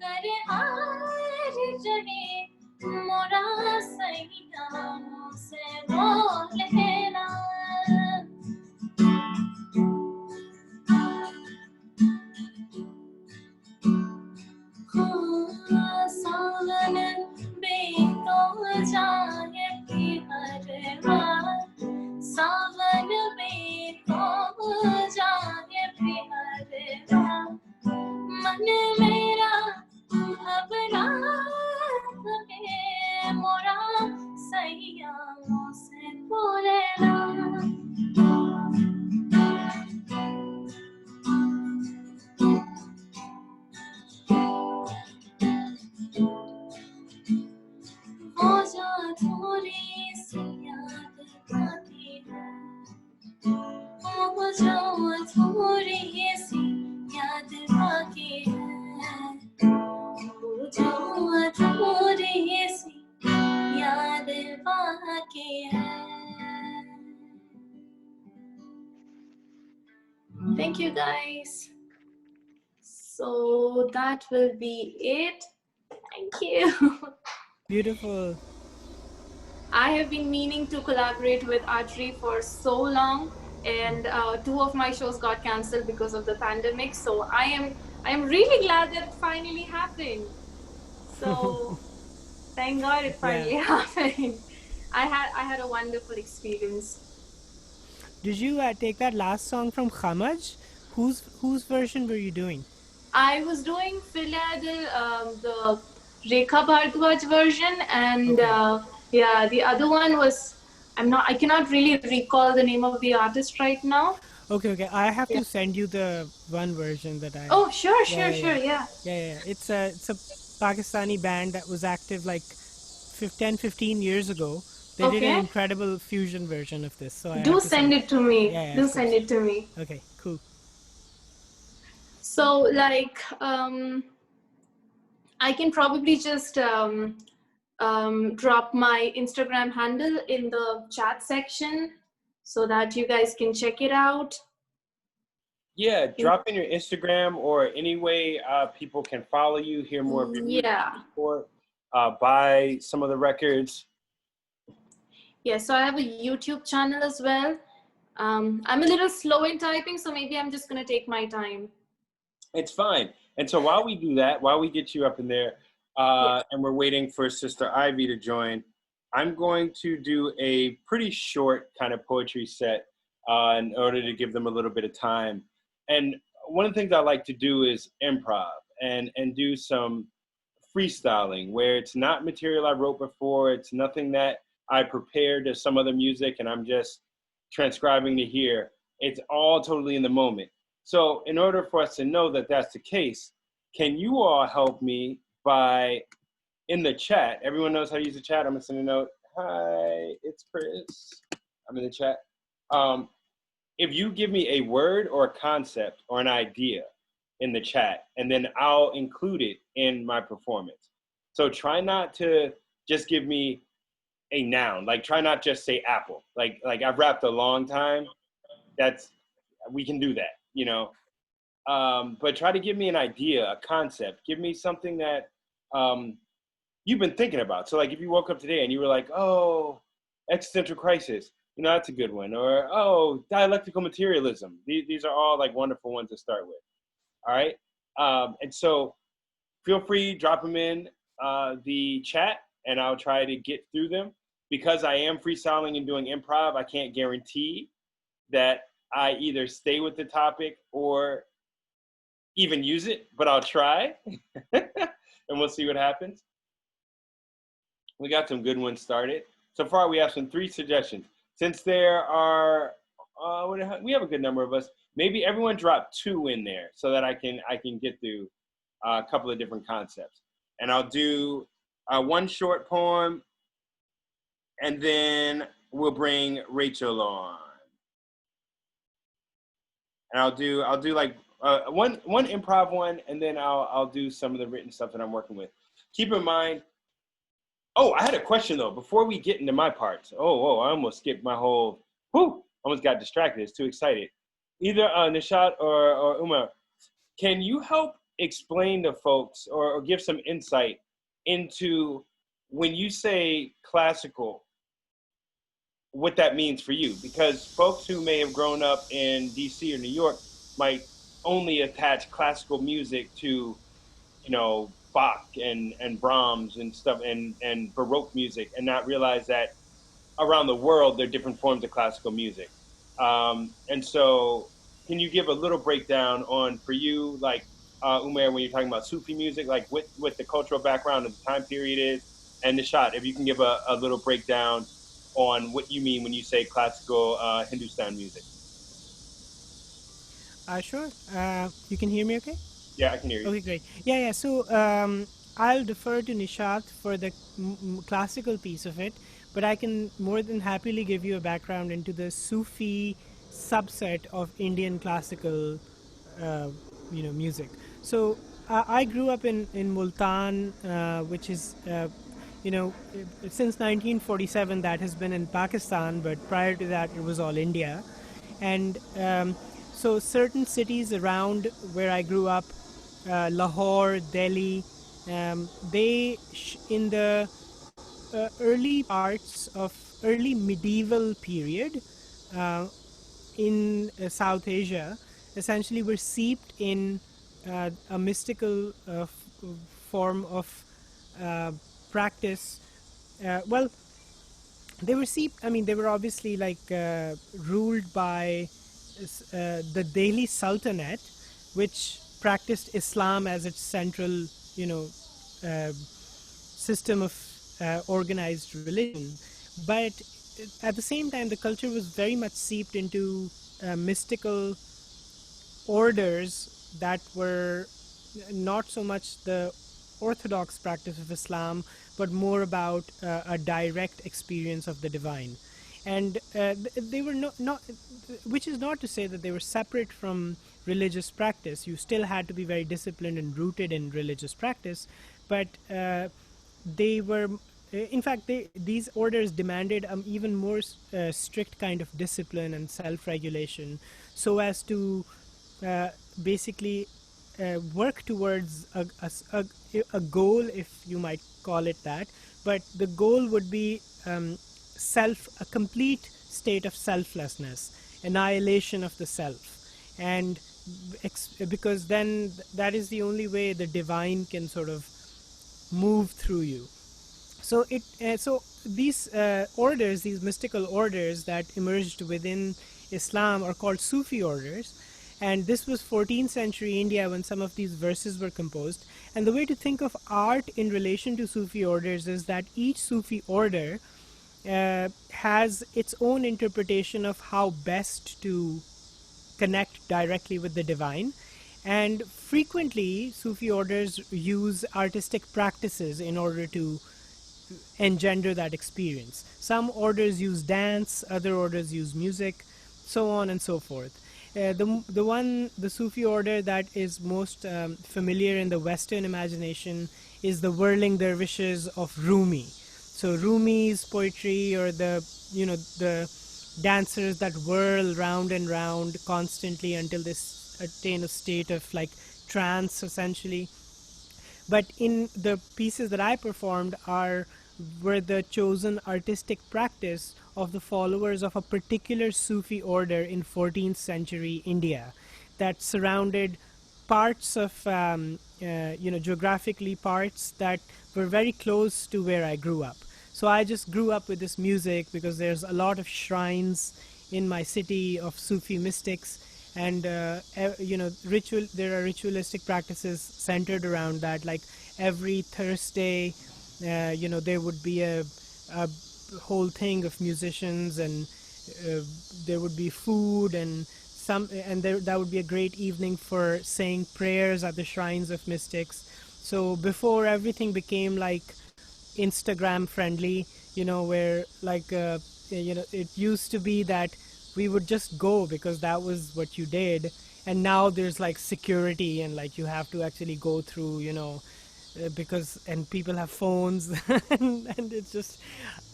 करे हार जड़ी मोरा सैया मुझसे बोलेला सावन बीतो जाए हर बार सावन बीतो जाए हर बार मन मेरा घबरा है मोरा सैया से बोलेला वो जो अधूरी सी याद बाकी है वो जो अधूरी सी याद बाकी है वो जो अधूरी सी याद बाकी है Thank you guys. So that will be it. Thank you. Beautiful. I have been meaning to collaborate with Artery for so long, and two of my shows got cancelled because of the pandemic. So I am really glad that it finally happened. So thank God it finally happened. I had a wonderful experience. Did you take that last song from Khamaj? Whose version were you doing? I was doing the Rekha Bhardwaj version, and Okay. the other one was I cannot really recall the name of the artist right now. Okay. I have to send you the one version that I. Oh, sure, Yeah. It's a Pakistani band that was active like 10, 15 years ago. They did an incredible fusion version of this. So I Do have to send it to me. Yeah, Do of send course. it to me. Okay, cool. So like I can probably just drop my Instagram handle in the chat section so that you guys can check it out. Yeah, drop in your Instagram or any way people can follow you, hear more of your music, support, buy some of the records. Yeah, so I have a YouTube channel as well. I'm a little slow in typing, so maybe I'm just going to take my time. It's fine. And so while we do that, while we get you up in there, and we're waiting for Sister Ivy to join, I'm going to do a pretty short kind of poetry set in order to give them a little bit of time. And one of the things I like to do is improv and do some freestyling where it's not material I wrote before. It's nothing that I prepared as some other music and I'm just transcribing to here. It's all totally in the moment. So in order for us to know that that's the case, can you all help me by in the chat? Everyone knows how to use the chat. I'm gonna send a note. Hi, it's Chris. I'm in the chat. If you give me a word or a concept or an idea in the chat, and then I'll include it in my performance. So try not to just give me a noun. Like try not just say apple. Like I've rapped a long time. We can do that, you know. But try to give me an idea, a concept. Give me something that you've been thinking about. So like if you woke up today and you were like, oh, existential crisis, you know, that's a good one. Or, oh, dialectical materialism. These are all like wonderful ones to start with. All right. And so feel free, drop them in the chat and I'll try to get through them. Because I am freestyling and doing improv, I can't guarantee that I either stay with the topic or even use it, but I'll try. and we'll see what happens. We got some good ones started. So far, we have some 3 suggestions. Since there are, we have a good number of us. Maybe everyone drop 2 in there so that I can get through a couple of different concepts. And I'll do 1 short poem, and then we'll bring Rachel on. And I'll do like one improv one, and then I'll do some of the written stuff that I'm working with. Keep in mind. Oh, I had a question though before we get into my parts. Oh, I almost skipped my whole. Almost got distracted. It's too excited. Either Nishat or Umar, can you help explain to folks or give some insight into when you say classical, what that means for you? Because folks who may have grown up in DC or New York might only attach classical music to, Bach and Brahms and stuff and Baroque music, and not realize that around the world there are different forms of classical music. And so can you give a little breakdown on, for you, like Umair, when you're talking about Sufi music, like what the cultural background of the time period is, and Nishat, if you can give a little breakdown on what you mean when you say classical Hindustan music. Sure. You can hear me okay? Yeah, I can hear you. Okay, great. Yeah. So I'll defer to Nishat for the classical piece of it, but I can more than happily give you a background into the Sufi subset of Indian classical, music. So I grew up in Multan, which is, since 1947 that has been in Pakistan, but prior to that it was all India. And so certain cities around where I grew up, Lahore, Delhi, they in the early parts of early medieval period in South Asia, essentially were seeped in a mystical form of practice. Well, they were seeped. I mean, they were obviously like ruled by the Delhi Sultanate, which practiced Islam as its central, system of organized religion. But at the same time, the culture was very much seeped into mystical orders that were not so much the orthodox practice of Islam, but more about a direct experience of the divine. And they were not, which is not to say that they were separate from religious practice. You still had to be very disciplined and rooted in religious practice, but they were, in fact, these orders demanded even more strict kind of discipline and self-regulation, so as to basically work towards a goal, if you might call it that. But the goal would be a complete state of selflessness, annihilation of the self, and because then that is the only way the divine can sort of move through you. So these orders, these mystical orders that emerged within Islam, are called Sufi orders. And this was 14th century India when some of these verses were composed. And the way to think of art in relation to Sufi orders is that each Sufi order has its own interpretation of how best to connect directly with the divine. And frequently, Sufi orders use artistic practices in order to engender that experience. Some orders use dance, other orders use music, so on and so forth. The Sufi order that is most familiar in the Western imagination is the whirling dervishes of Rumi. So Rumi's poetry, or the dancers that whirl round and round constantly until they attain a state of like trance, essentially. But in the pieces that I performed were the chosen artistic practice of the followers of a particular Sufi order in 14th century India that surrounded parts of, geographically parts that were very close to where I grew up. So I just grew up with this music because there's a lot of shrines in my city of Sufi mystics, and there are ritualistic practices centered around that. Like every Thursday, there would be a whole thing of musicians, and there would be food and that would be a great evening for saying prayers at the shrines of mystics. So before everything became like Instagram friendly, where like it used to be that we would just go because that was what you did, and now there's like security, and like you have to actually go through, because and people have phones and it's just,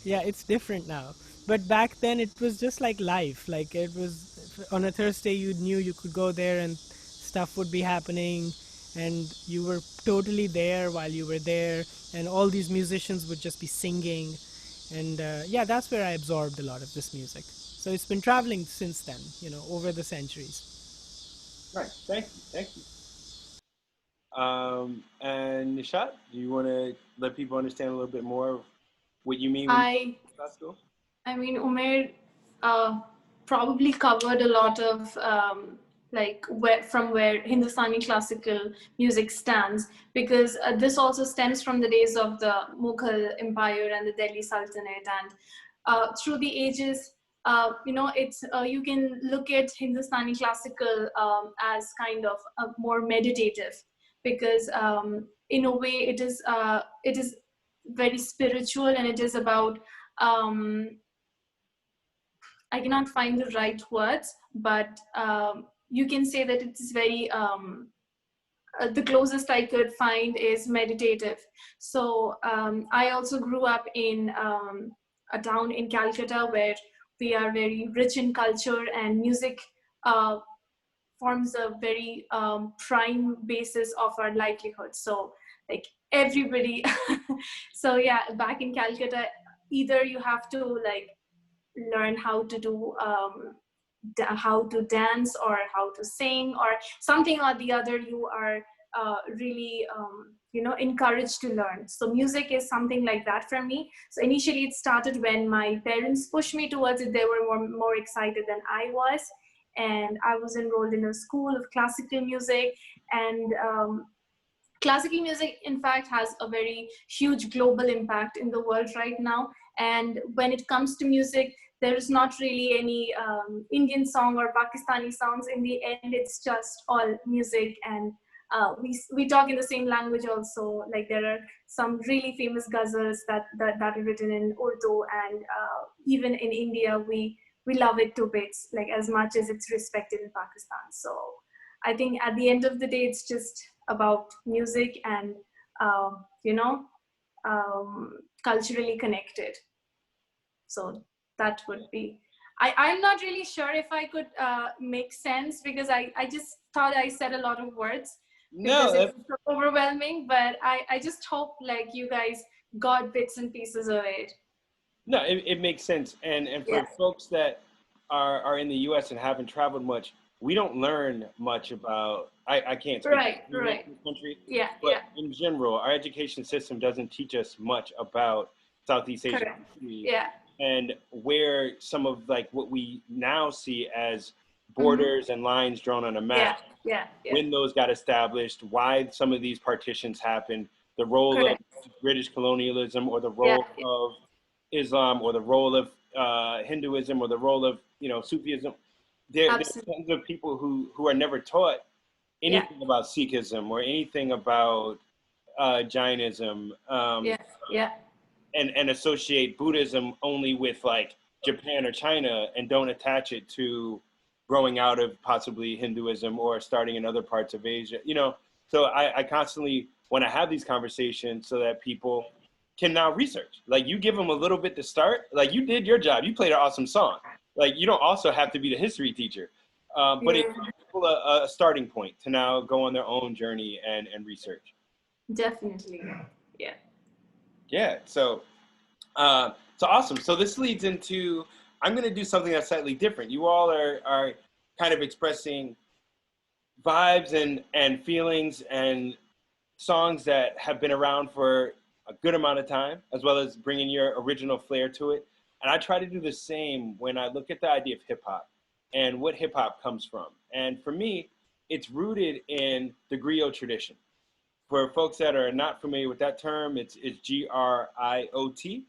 yeah, it's different now. But back then it was just like life. Like it was on a Thursday, you knew you could go there and stuff would be happening, and you were totally there while you were there, and all these musicians would just be singing. And yeah, that's where I absorbed a lot of this music. So it's been traveling since then, over the centuries. Right. Thank you. Thank you. And Nishat, do you want to let people understand a little bit more of what you mean when you I classical? I mean, Umair probably covered a lot of like where Hindustani classical music stands, because this also stems from the days of the Mughal Empire and the Delhi Sultanate, and through the ages, it's you can look at Hindustani classical as kind of more meditative, because in a way it is very spiritual, and it is about I cannot find the right words, but you can say that it is very, the closest I could find is meditative. So I also grew up in a town in Calcutta where we are very rich in culture, and music uh, forms a very prime basis of our livelihood. So like everybody, so yeah, back in Calcutta, either you have to like learn how to do how to dance or how to sing or something or the other, you are really encouraged to learn. So music is something like that for me. So initially it started when my parents pushed me towards it. They were more excited than I was, and I was enrolled in a school of classical music. And classical music in fact has a very huge global impact in the world right now. And when it comes to music, there is not really any Indian song or Pakistani songs. In the end, it's just all music. And we talk in the same language also. Like there are some really famous ghazals that are written in Urdu, and even in India we love it to bits, like as much as it's respected in Pakistan. So I think at the end of the day, it's just about music and you know culturally connected. So that would be. I'm not really sure if I could make sense, because I just thought I said a lot of words because No, it was so overwhelming. But I just hope like you guys got bits and pieces of it. no, it makes sense. And for Yeah. folks that are in the U.S. and haven't traveled much, we don't learn much about. I can't speak Right. for Right. the country, Yeah. but Yeah. in general, our education system doesn't teach us much about Southeast Asian Correct. countries Yeah. and where some of like what we now see as Mm-hmm. borders and lines drawn on a Yeah. map, Yeah. Yeah. when those got established, why some of these partitions happened, the role Correct. of British colonialism, or the Yeah. role of Islam, or the role of Hinduism, or the role of Sufism. There's Absolutely. tons of people who are never taught Yeah. anything about Sikhism or anything about Jainism, Yeah. Yeah. and associate Buddhism only with like Japan or China, and don't attach it to growing out of possibly Hinduism or starting in other parts of Asia. So I constantly want to have these conversations so that people can now research. Like you give them a little bit to start. Like you did your job. You played an awesome song. Like you don't also have to be the history teacher, but it Yeah. gives people a starting point to now go on their own journey and research. Definitely. Yeah. Yeah. So awesome. So this leads into, I'm going to do something that's slightly different. You all are kind of expressing vibes and feelings and songs that have been around for a good amount of time, as well as bringing your original flair to it. And I try to do the same when I look at the idea of hip hop. and what hip hop comes from. And for me, it's rooted in the griot tradition. For folks that are not familiar with that term, it's GRIOT.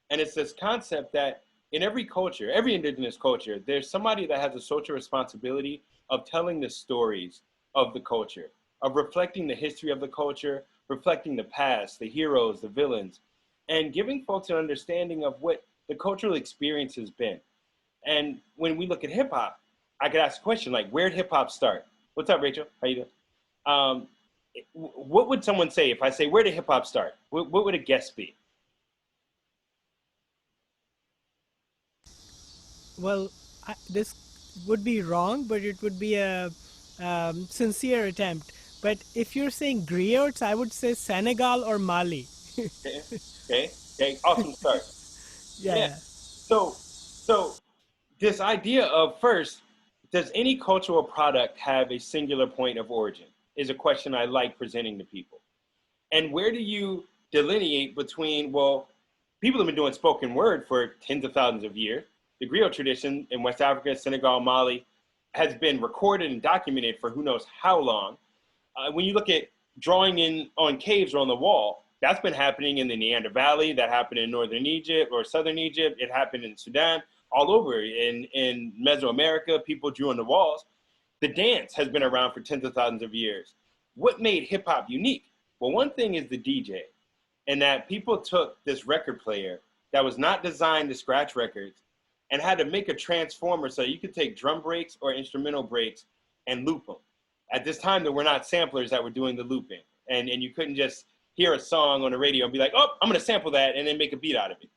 And it's this concept that in every culture, every indigenous culture, there's somebody that has a social responsibility of telling the stories of the culture, of reflecting the history of the culture, reflecting the past, the heroes, the villains, and giving folks an understanding of what the cultural experience has been. And when we look at hip hop, I could ask a question like, where did hip hop start? What's up, Rachel? How you doing? What would someone say if I say, where did hip hop start? What would a guess be? Well, this would be wrong, but it would be a sincere attempt. But if you're saying griots, I would say Senegal or Mali. Okay, awesome start. Yeah. So this idea of first, does any cultural product have a singular point of origin? Is a question I like presenting to people. And where do you delineate between, well, people have been doing spoken word for tens of thousands of years. The griot tradition in West Africa, Senegal, Mali, has been recorded and documented for who knows how long. When you look at drawing in on caves or on the wall, that's been happening in the Neander Valley, that happened in northern Egypt or southern Egypt, it happened in Sudan, all over in Mesoamerica, people drew on the walls. The dance has been around for tens of thousands of years. What made hip hop unique? Well, one thing is the DJ, and that people took this record player that was not designed to scratch records and had to make a transformer so you could take drum breaks or instrumental breaks and loop them. At this time, there were not samplers that were doing the looping, and you couldn't just hear a song on the radio and be like, oh, I'm gonna sample that and then make a beat out of it.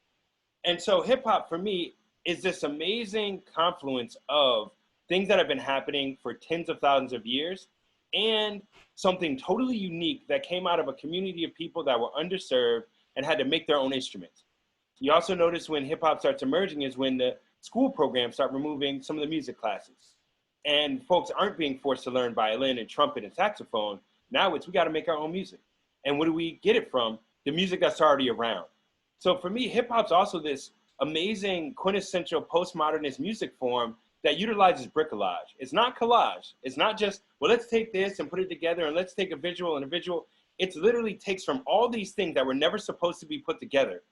And so hip hop for me is this amazing confluence of things that have been happening for tens of thousands of years and something totally unique that came out of a community of people that were underserved and had to make their own instruments. You also notice when hip hop starts emerging is when the school programs start removing some of the music classes. And folks aren't being forced to learn violin and trumpet and saxophone. Now it's, we gotta make our own music. And where do we get it from? The music that's already around. So for me, hip hop's also this amazing quintessential postmodernist music form that utilizes bricolage. It's not collage. It's not just, well, let's take this and put it together and let's take a visual and a visual. It literally takes from all these things that were never supposed to be put together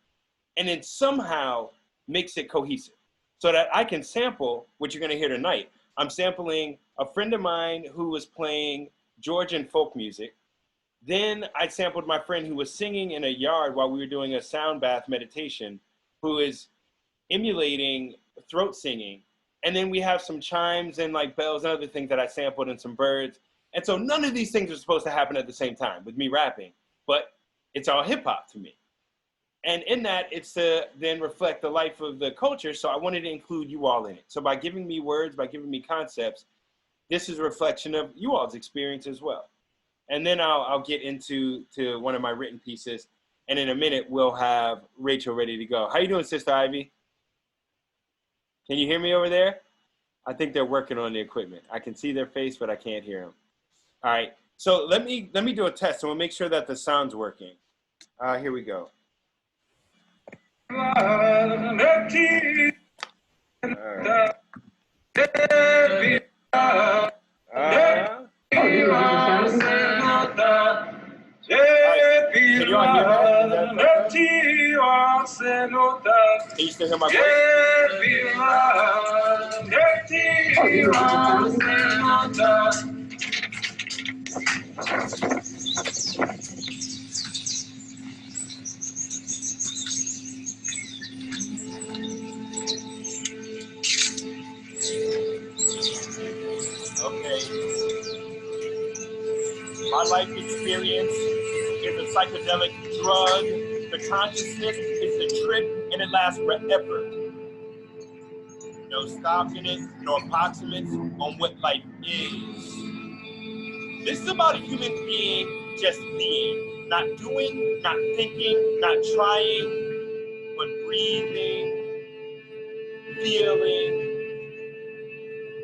and then somehow makes it cohesive so that I can sample what you're gonna hear tonight. I'm sampling a friend of mine who was playing Georgian folk music. Then I sampled my friend who was singing in a yard while we were doing a sound bath meditation, who is emulating throat singing. And then we have some chimes and like bells and other things that I sampled and some birds. And so none of these things are supposed to happen at the same time with me rapping, but it's all hip hop to me. And in that, it's to then reflect the life of the culture. So I wanted to include you all in it. So by giving me words, by giving me concepts, this is a reflection of you all's experience as well. And then I'll get into one of my written pieces. And in a minute, we'll have Rachel ready to go. How you doing, Sister Ivy? Can you hear me over there? I think they're working on the equipment. I can see their face, but I can't hear them. All right. So let me do a test, and we'll make sure that the sound's working. Here we go. All right. Can you all hear that? Can you still hear my Okay. My life experience is a psychedelic drug. The consciousness is the trip, and it lasts forever. No stopping it, no approximates on what life is. This is about a human being just being, not doing, not thinking, not trying, but breathing, feeling,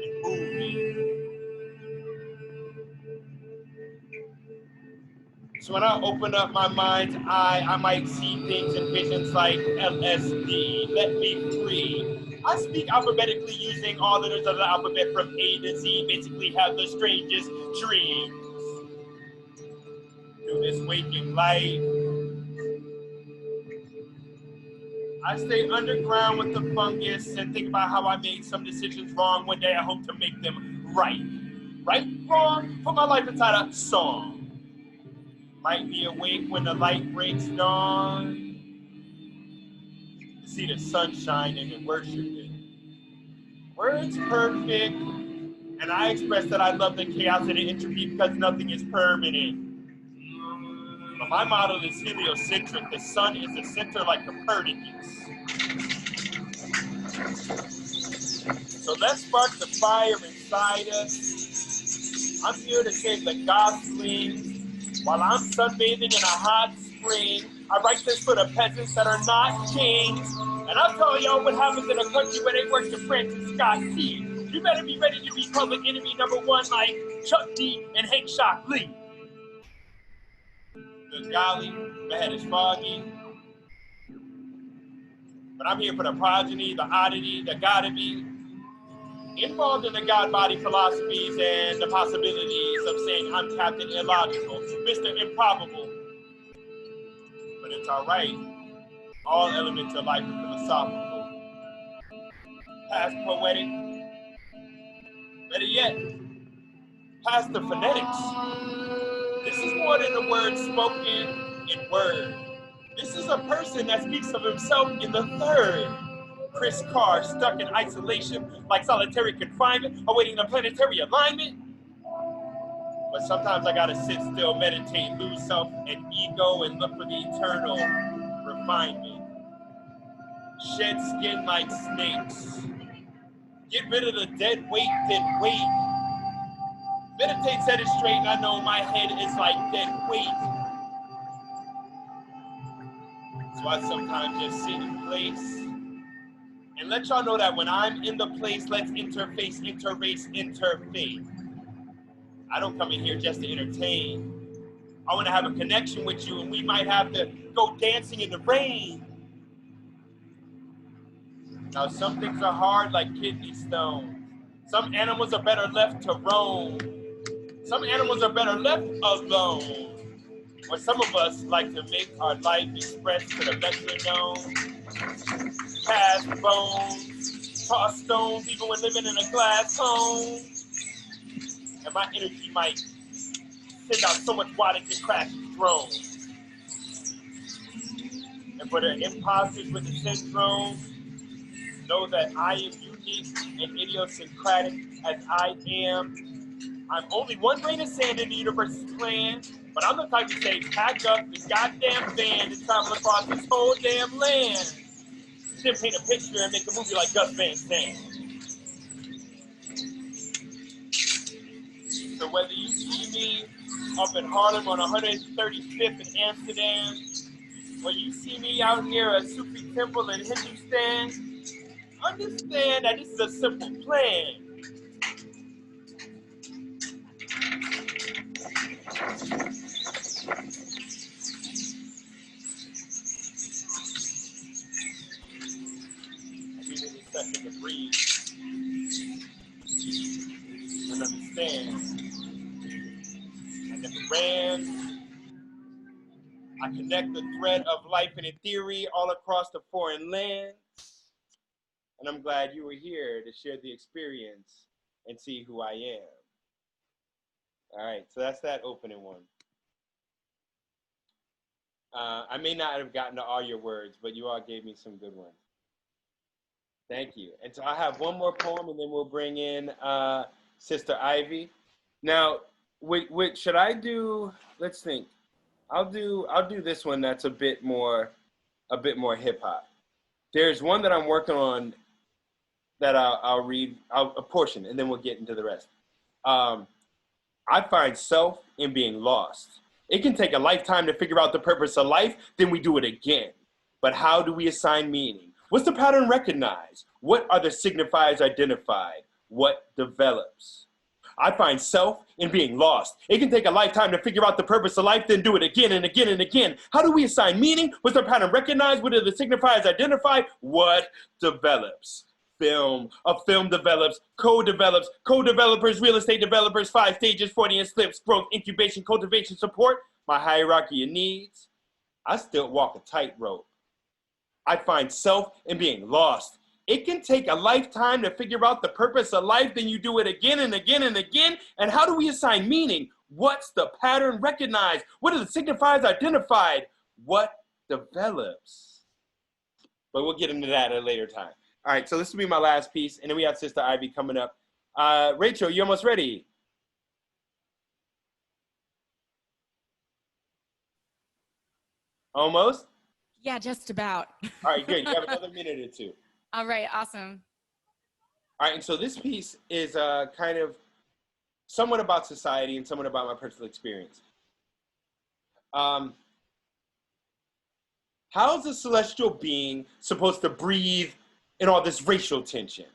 and moving. So when I open up my mind's eye, I might see things and visions like LSD, let me free. I speak alphabetically using all letters of the alphabet from A to Z, basically have the strangest dreams. Through this waking life, I stay underground with the fungus and think about how I made some decisions wrong. One day I hope to make them right. Right, wrong, put my life inside a song. Might be awake when the light breaks dawn. To see the sun shining and worship it. Words perfect, and I express that I love the chaos and the entropy because nothing is permanent. But my model is heliocentric. The sun is the center like Copernicus. So let's spark the fire inside us. I'm here to save the goslings. While I'm sunbathing in a hot spring, I write this for the peasants that are not kings. And I'll tell y'all what happens in a country where they worship Francis Scott Key. You better be ready to be public enemy #1 like Chuck D and Hank Shock-Lee. Good golly, my head is foggy. But I'm here for the progeny, the oddity, the gotta be. Involved in the God body philosophies and the possibilities of saying I'm Captain Illogical, Mr. Improbable. But it's all right. All elements of life are philosophical. Past poetic. Better yet, past the phonetics. This is more than a word spoken in word. This is a person that speaks of himself in the third. Chris Carr, stuck in isolation like solitary confinement, awaiting the planetary alignment. But sometimes I gotta sit still, meditate, lose self and ego, and look for the eternal refinement. Shed skin like snakes. Get rid of the dead weight, then wait. Meditate, set it straight, and I know my head is like dead weight. So I sometimes just sit in place and let y'all know that when I'm in the place, let's interface, interrace, interfaith. I don't come in here just to entertain. I want to have a connection with you, and we might have to go dancing in the rain. Now, some things are hard like kidney stones. Some animals are better left to roam. Some animals are better left alone. Or some of us like to make our life express to the metronome. Cast bones, toss stones, even when living in a glass home. And my energy might send out so much water to crash drones. And for the imposters with the syndrome, know that I am unique and idiosyncratic as I am. I'm only one grain of sand in the universe's plan, but I'm the type to say, pack up this goddamn van and travel across this whole damn land. Then paint a picture and make a movie like Gus Van Sant. So whether you see me up in Harlem on 135th in Amsterdam, or you see me out here at Sufi Temple in Hindustan, understand that this is a simple plan. I needed a second to breathe and understand. I never ran. I connect the thread of life and theory all across the foreign lands. And I'm glad you were here to share the experience and see who I am. All right, so that's that opening one. I may not have gotten to all your words, but you all gave me some good ones. Thank you. And so I have one more poem, and then we'll bring in Sister Ivy. Now, should I do? Let's think. I'll do this one that's a bit more hip hop. There's one that I'm working on that I'll read a portion, and then we'll get into the rest. I find self in being lost. It can take a lifetime to figure out the purpose of life, then we do it again. But how do we assign meaning? What's the pattern recognized? What are the signifiers identified? What develops? I find self in being lost. It can take a lifetime to figure out the purpose of life, then do it again and again and again. How do we assign meaning? What's the pattern recognized? What are the signifiers identified? What develops? film. A film develops, co-develops, co-developers, real estate developers, 5 stages, 40-inch slips, growth, incubation, cultivation, support. My hierarchy of needs. I still walk a tightrope. I find self in being lost. It can take a lifetime to figure out the purpose of life, then you do it again and again and again. And how do we assign meaning? What's the pattern recognized? What are the signifiers identified? What develops? But we'll get into that at a later time. All right, so this will be my last piece, and then we have Sister Ivy coming up. Rachel, you almost ready? Almost? Yeah, just about. All right, good. You have another minute or two. All right, awesome. All right, and so this piece is kind of somewhat about society and somewhat about my personal experience. How's a celestial being supposed to breathe in all this racial tension?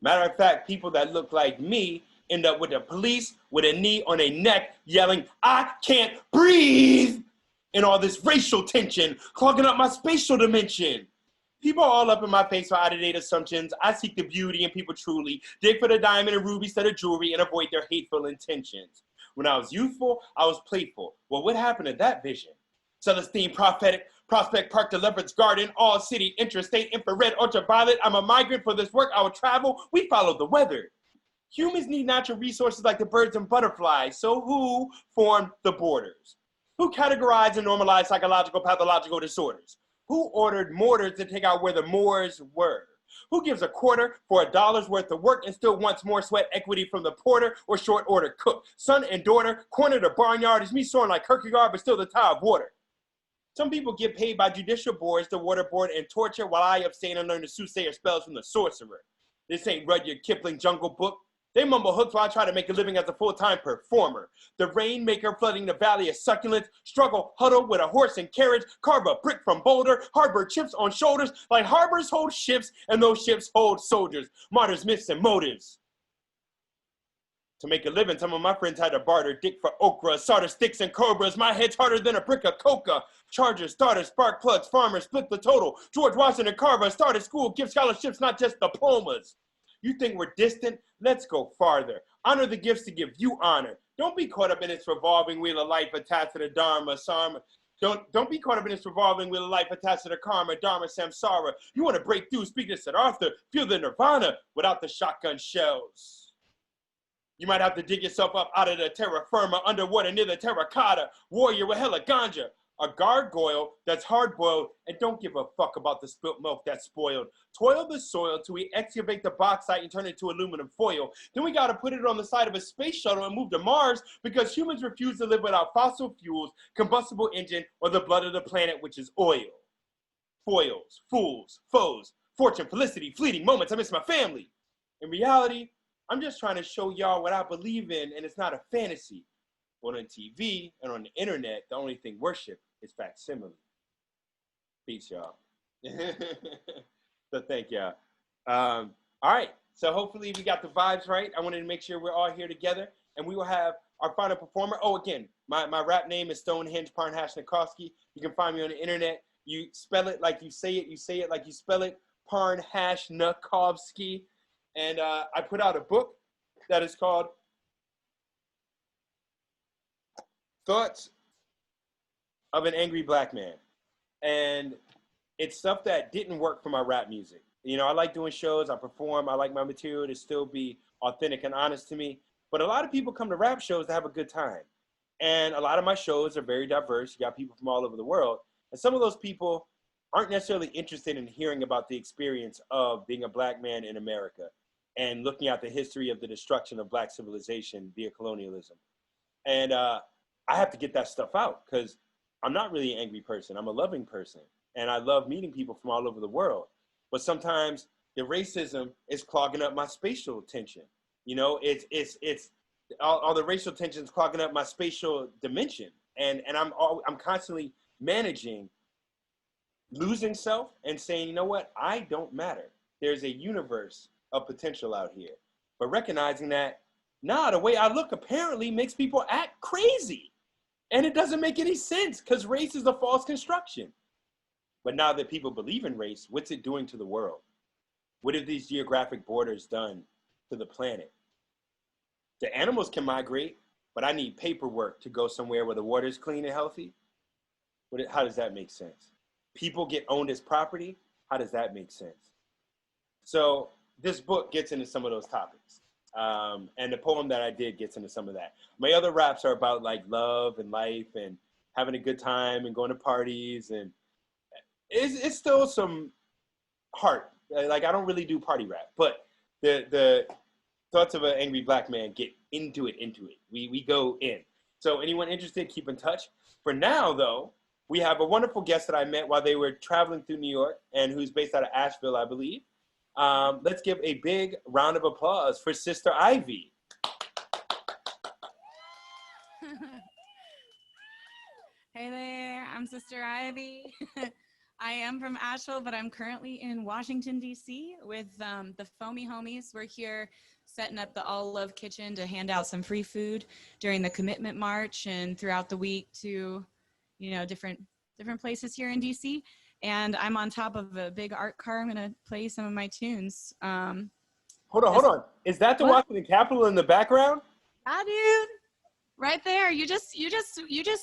Matter of fact, people that look like me end up with the police with a knee on their neck yelling, "I can't breathe!" in all this racial tension, clogging up my spatial dimension. People are all up in my face for out-of-date assumptions. I seek the beauty in people truly, dig for the diamond and ruby instead of jewelry, and avoid their hateful intentions. When I was youthful, I was playful. Well, what happened to that vision? Celestine, prophetic, Prospect Park to Leopard's Garden, all city, interstate, infrared, ultraviolet. I'm a migrant for this work. I will travel. We follow the weather. Humans need natural resources like the birds and butterflies. So who formed the borders? Who categorized and normalized psychological, pathological disorders? Who ordered mortars to take out where the Moors were? Who gives a quarter for $1 worth of work and still wants more sweat equity from the porter or short order cook? Son and daughter, corner the barnyard is me soaring like Kierkegaard, but still the tide of water. Some people get paid by judicial boards to waterboard and torture while I abstain and learn the soothsayer spells from the sorcerer. This ain't Rudyard Kipling Jungle Book. They mumble hooks while I try to make a living as a full-time performer. The rainmaker flooding the valley of succulents, struggle, huddle with a horse and carriage, carve a brick from boulder, harbor chips on shoulders, like harbors hold ships and those ships hold soldiers, martyrs, myths, and motives. To make a living, some of my friends had to barter dick for okra, solder sticks and cobras. My head's harder than a brick of coca. Chargers, starters, spark plugs, farmers, split the total. George Washington Carver started school, give scholarships, not just diplomas. You think we're distant? Let's go farther. Honor the gifts to give you honor. Don't be caught up in its revolving wheel of life attached to the Dharma, Sama. Don't be caught up in this revolving wheel of life attached to the karma, dharma, samsara. You want to break through, speak to Siddhartha, feel the nirvana without the shotgun shells. You might have to dig yourself up out of the terra firma, underwater near the terracotta, warrior with hella ganja, a gargoyle that's hard-boiled and don't give a fuck about the spilt milk that's spoiled. Toil the soil till we excavate the bauxite and turn it into aluminum foil. Then we gotta put it on the side of a space shuttle and move to Mars because humans refuse to live without fossil fuels, combustible engine, or the blood of the planet, which is oil. Foils, fools, foes, fortune, felicity, fleeting moments, I miss my family. In reality, I'm just trying to show y'all what I believe in, and it's not a fantasy. But on TV and on the internet, the only thing worship is facsimile. Peace, y'all. So thank y'all. All right, so hopefully we got the vibes right. I wanted to make sure we're all here together, and we will have our final performer. Oh, again, my rap name is Stonehenge Parnhashnikovsky. You can find me on the internet. You spell it like you say it like you spell it, Parnhashnikovsky. And I put out a book that is called Thoughts of an Angry Black Man. And it's stuff that didn't work for my rap music. You know, I like doing shows, I perform, I like my material to still be authentic and honest to me. But a lot of people come to rap shows to have a good time. And a lot of my shows are very diverse. You got people from all over the world. And some of those people aren't necessarily interested in hearing about the experience of being a black man in America and looking at the history of the destruction of black civilization via colonialism. And I have to get that stuff out because I'm not really an angry person. I'm a loving person. And I love meeting people from all over the world. But sometimes the racism is clogging up my spatial tension. You know, it's all the racial tensions clogging up my spatial dimension. And I'm constantly managing losing self and saying, you know what, I don't matter. There's a universe of potential out here. But recognizing that, the way I look apparently makes people act crazy. And it doesn't make any sense because race is a false construction. But now that people believe in race, what's it doing to the world? What have these geographic borders done to the planet? The animals can migrate, but I need paperwork to go somewhere where the water is clean and healthy. How does that make sense? People get owned as property. How does that make sense? So this book gets into some of those topics. And the poem that I did gets into some of that. My other raps are about like love and life and having a good time and going to parties. And it's still some heart. Like I don't really do party rap, but the thoughts of an angry black man get into it. We go in. So anyone interested, keep in touch. For now, though, we have a wonderful guest that I met while they were traveling through New York and who's based out of Asheville, I believe. Let's give a big round of applause for Sister Ivy. Hey there, I'm Sister Ivy. I am from Asheville, but I'm currently in Washington, D.C. with the Foamy Homies. We're here setting up the All Love Kitchen to hand out some free food during the Commitment March and throughout the week to, different places here in D.C. And I'm on top of a big art car. I'm going to play some of my tunes. Hold on. Is that the Washington Capitol in the background? Yeah, dude. Right there. You just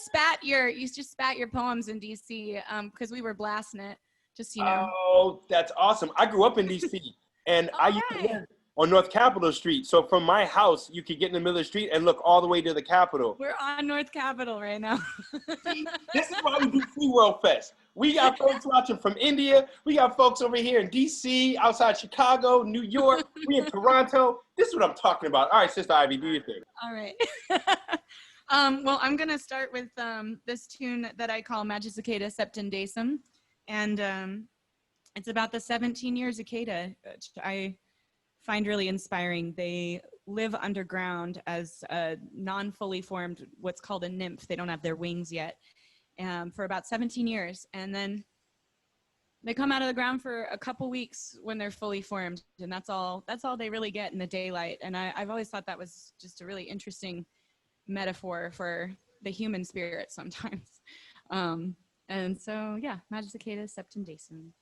spat your poems in DC because we were blasting it. Just Oh, that's awesome. I grew up in DC and I used to live on North Capitol Street. So from my house, you could get in the middle of the street and look all the way to the Capitol. We're on North Capitol right now. This is why we do Free World Fest. We got folks watching from India. We got folks over here in DC, outside Chicago, New York. We in Toronto. This is what I'm talking about. All right, Sister Ivy, do your thing. All right. Well, I'm going to start with this tune that I call Magicicada Septendacem. And it's about the 17-year cicada, which I find really inspiring. They live underground as a non-fully formed, what's called a nymph. They don't have their wings yet, for about 17 years. And then they come out of the ground for a couple weeks when they're fully formed. And that's all they really get in the daylight. And I've always thought that was just a really interesting metaphor for the human spirit sometimes. And so, yeah, Magicicada Septendacem.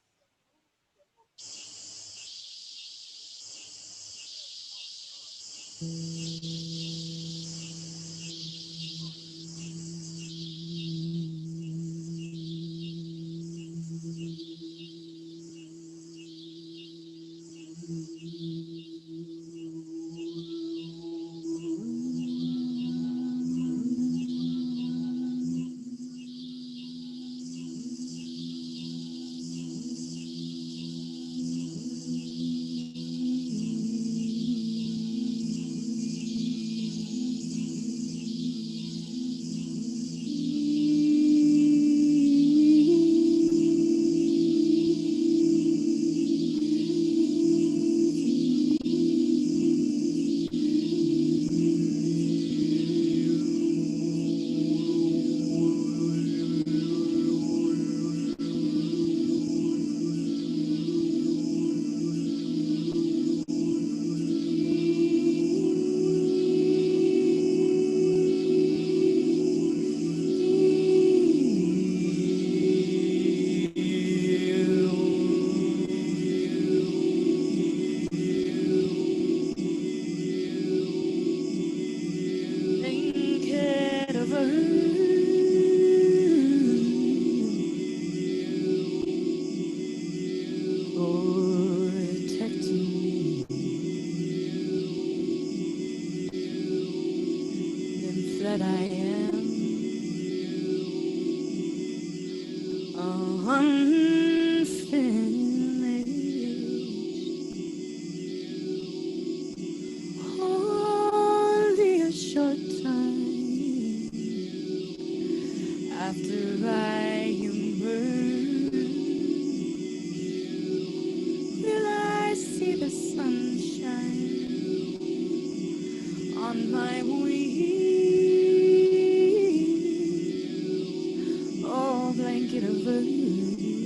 Blanket of earth.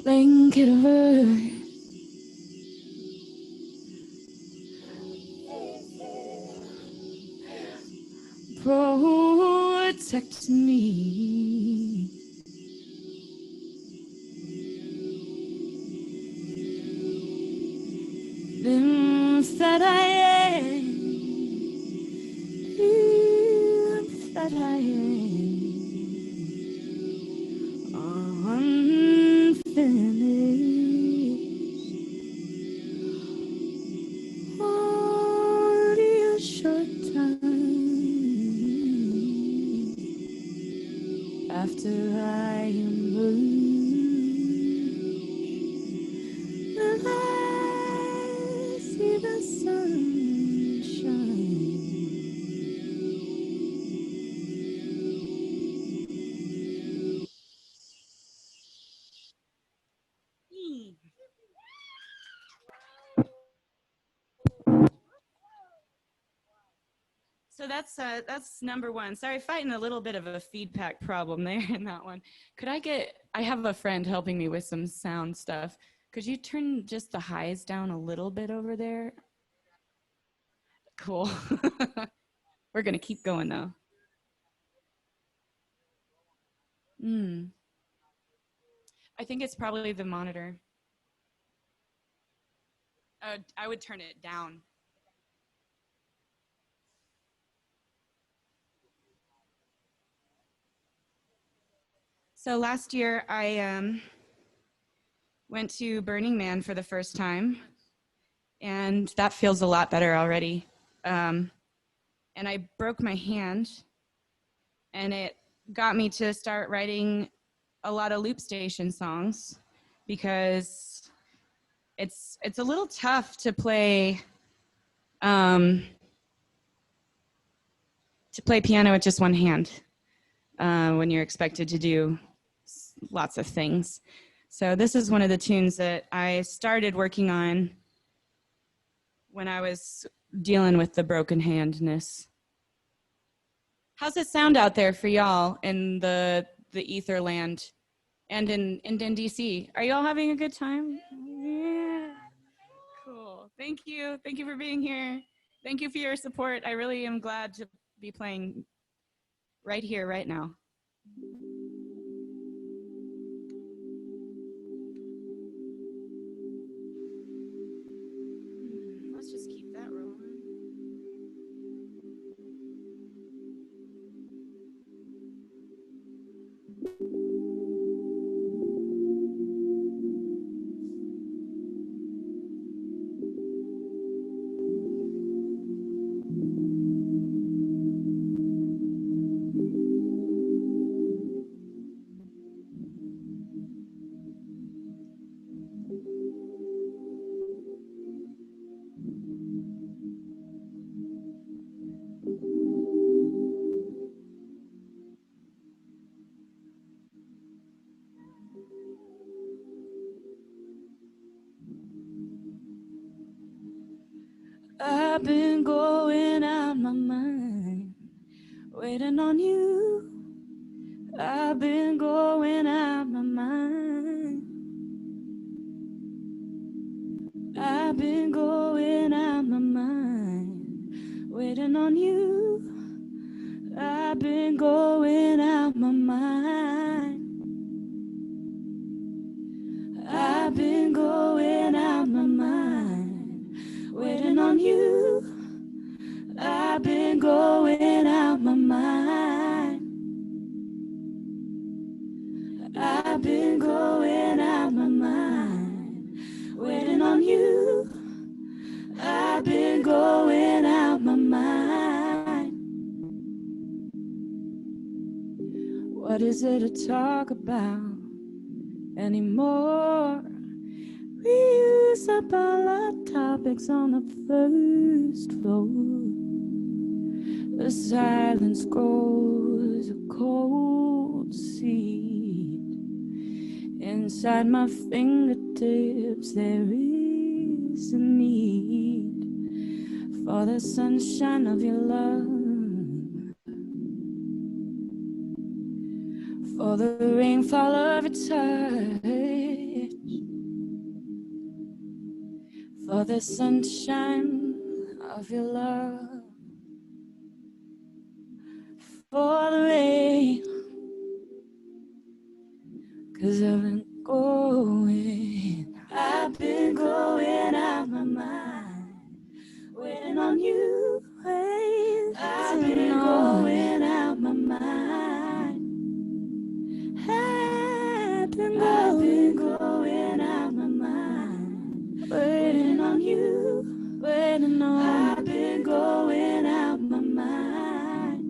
Blanket over, protect me. Limbs that I am, limbs that I am, unfinished. Only a short time after I emerge, will I see the sunshine. So that's number one. Sorry, fighting a little bit of a feedback problem there in that one. I have a friend helping me with some sound stuff. Could you turn just the highs down a little bit over there? Cool. We're gonna keep going though. I think it's probably the monitor. I would turn it down. So last year I went to Burning Man for the first time, and that feels a lot better already. And I broke my hand, and it got me to start writing a lot of loop station songs because it's a little tough to play piano with just one hand. when you're expected to do lots of things. So this is one of the tunes that I started working on when I was dealing with the broken handness. How's it sound out there for y'all in the ether land and in DC? Are y'all having a good time? Yeah. Cool. Thank you. Thank you for being here. Thank you for your support. I really am glad to be playing right here, right now. Let's just keep that rolling. I've been going out my mind, waiting on you. I've been going out my mind. I've been going out my mind, waiting on you. I've been going out my mind. I've been going out my mind, waiting on you. I've been going out my mind. I've been going out my mind, waiting on you. I've been going out my mind. What is there to talk about anymore? We use up all our topics on the first floor. The silence grows a cold seed. Inside my fingertips there is a need for the sunshine of your love, for the rainfall of your touch, for the sunshine of your love, for the rain, 'cause I've been going out my mind, waiting on you. I've been going out my mind. I've been going out my mind, waiting on you, waiting on. I've been going out my mind.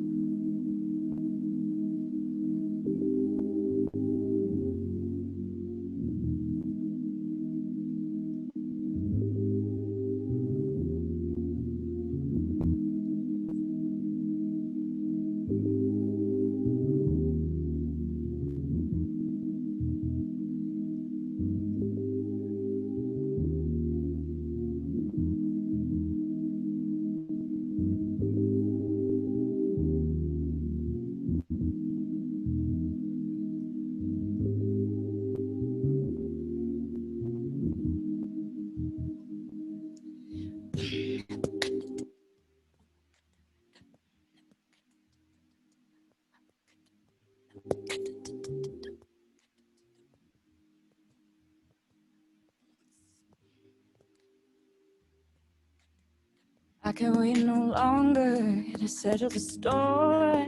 I can wait no longer to settle the store.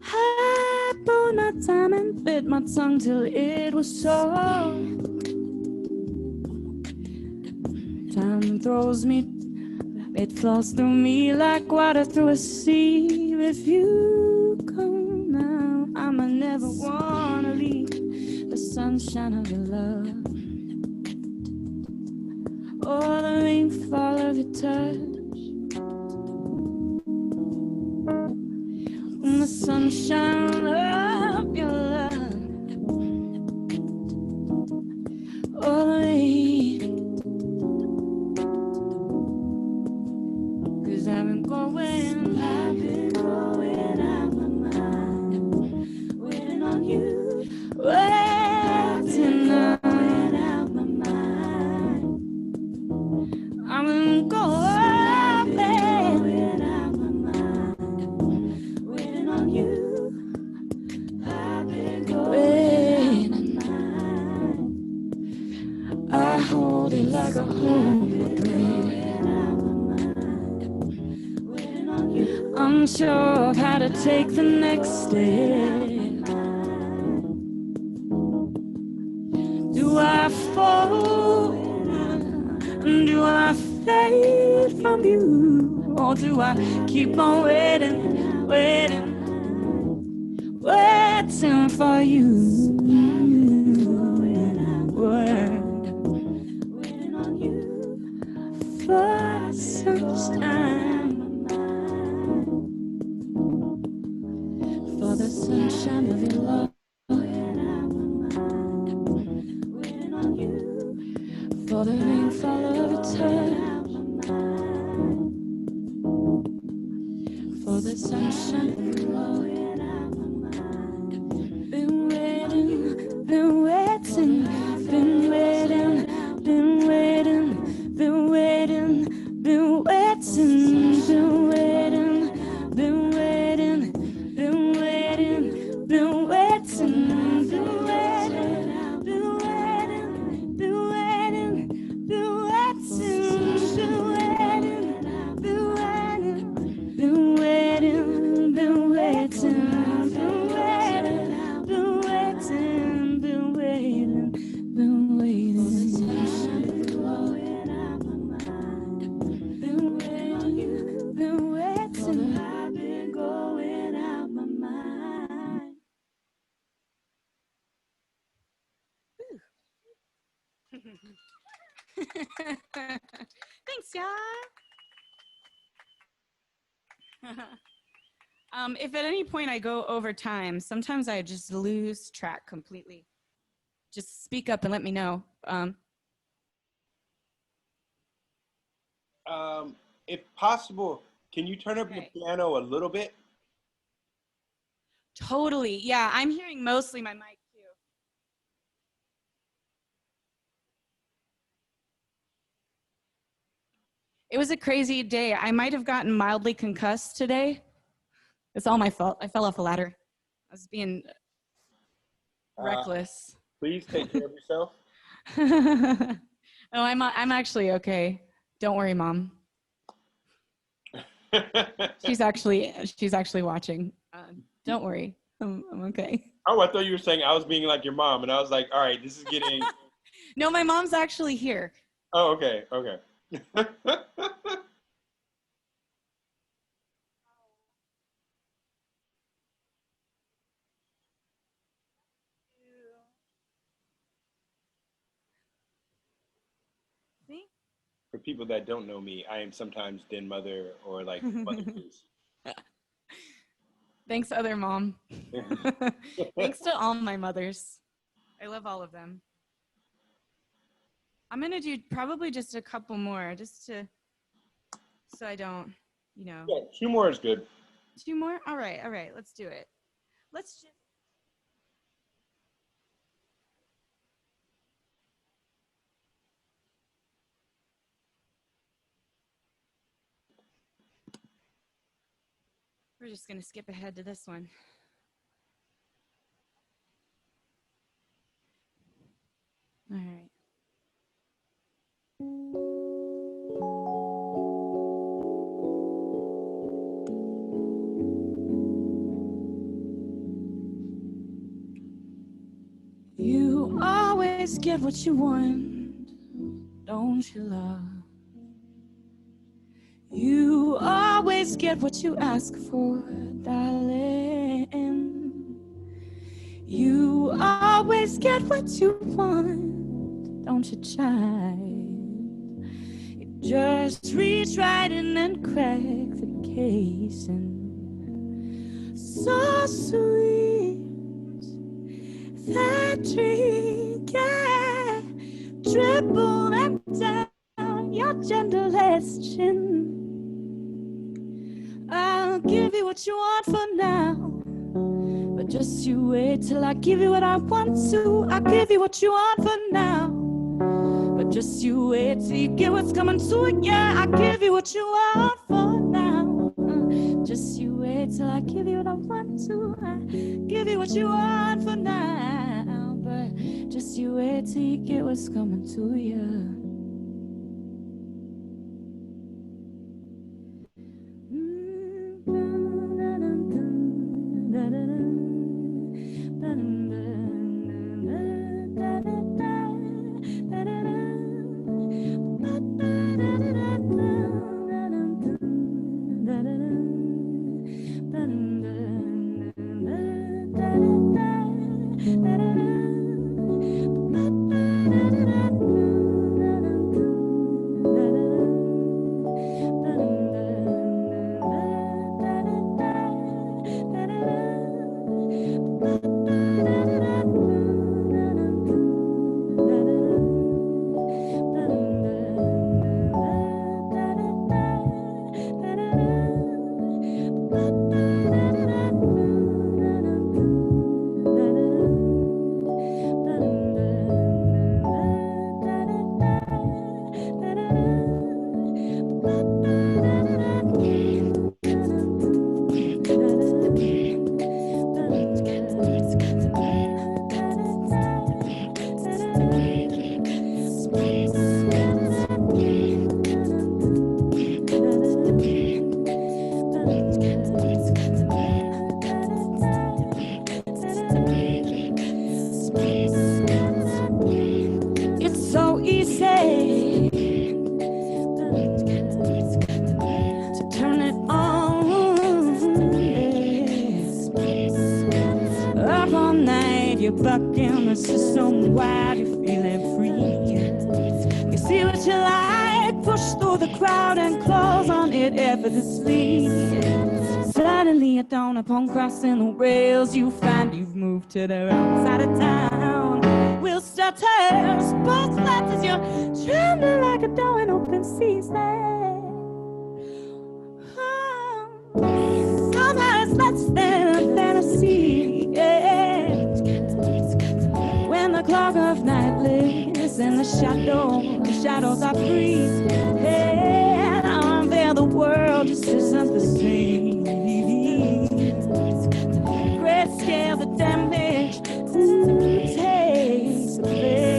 I pulled my time and bit my tongue till it was sore. Time throws me, it flows through me like water through a sieve. If you come now, I'ma never wanna leave the sunshine of your love, or the rainfall of your touch. The sunshine sunshine of your love. Oh, lady, 'cause I've been going out my mind, waiting on you, waiting out my mind. I've been going out my mind, waiting on you. I've been going out my mind. I hold it like a home. I'm sure of how to take the next step. Do I fall? Do I fade from you? Or do I keep on waiting, waiting, waiting for you? Waiting on you for such time. For the sunshine of your love, waiting on you. For the rainfall of your touch, for the sunshine of your love. Been waiting, been waiting, been waiting, been waiting, been waiting, been waiting, been waiting, been waiting. Been waiting, been waiting, been waiting, been waiting, been waiting, been waiting, been waiting, been waiting, been waiting, been waiting, been waiting, been waiting, been waiting. Been waiting, been waiting. I've been going out my mind. Thanks, y'all. If at any point I go over time, sometimes I just lose track completely. Just speak up and let me know. If possible, can you turn up Okay. your piano a little bit? Totally. Yeah, I'm hearing mostly my mic too. It was a crazy day. I might have gotten mildly concussed today. It's all my fault. I fell off a ladder. I was being reckless. Please take care of yourself. Oh, I'm actually okay. Don't worry, Mom. She's actually watching. Don't worry. I'm okay. Oh, I thought you were saying I was being like your mom, and I was like, all right, this is getting. No, my mom's actually here. Oh, okay, okay. See? For people that don't know me, I am sometimes Den Mother or like Mother Goose. Thanks, other mom. Thanks to all my mothers. I love all of them. I'm gonna do probably just a couple more, just to so I don't, Yeah, 2 more is good. 2 more. All right. Let's do it. Let's just. We're just gonna skip ahead to this one. All right. You always get what you want, don't you, love? You always get what you ask for, darling. You always get what you want, don't you, child? You just reach right in and crack the case, and so sweet. That drink, yeah, dribble them down your gentlest chin. I'll give you what you want for now, but just you wait till I give you what I want to. I'll give you what you want for now, but just you wait till you get what's coming to it. Yeah, I'll give you what you want for now. Just you wait till I give you what I want to. I give you what you want for now, but just you wait till you get what's coming to you. It's so easy to turn it on. Up all night, you're bucking the system while you're feeling free. You see what you like, push through the crowd and close on it effortlessly. Suddenly at dawn, upon crossing the rails, you find you've moved to the wrong side of town. Wheel stutters, both left as you're trembling like a door in open season. Somehow it's less than a fantasy, yeah. When the clock of night lifts and the shadows are free, and on there the world just isn't the same. Great scale the damage, who takes the place?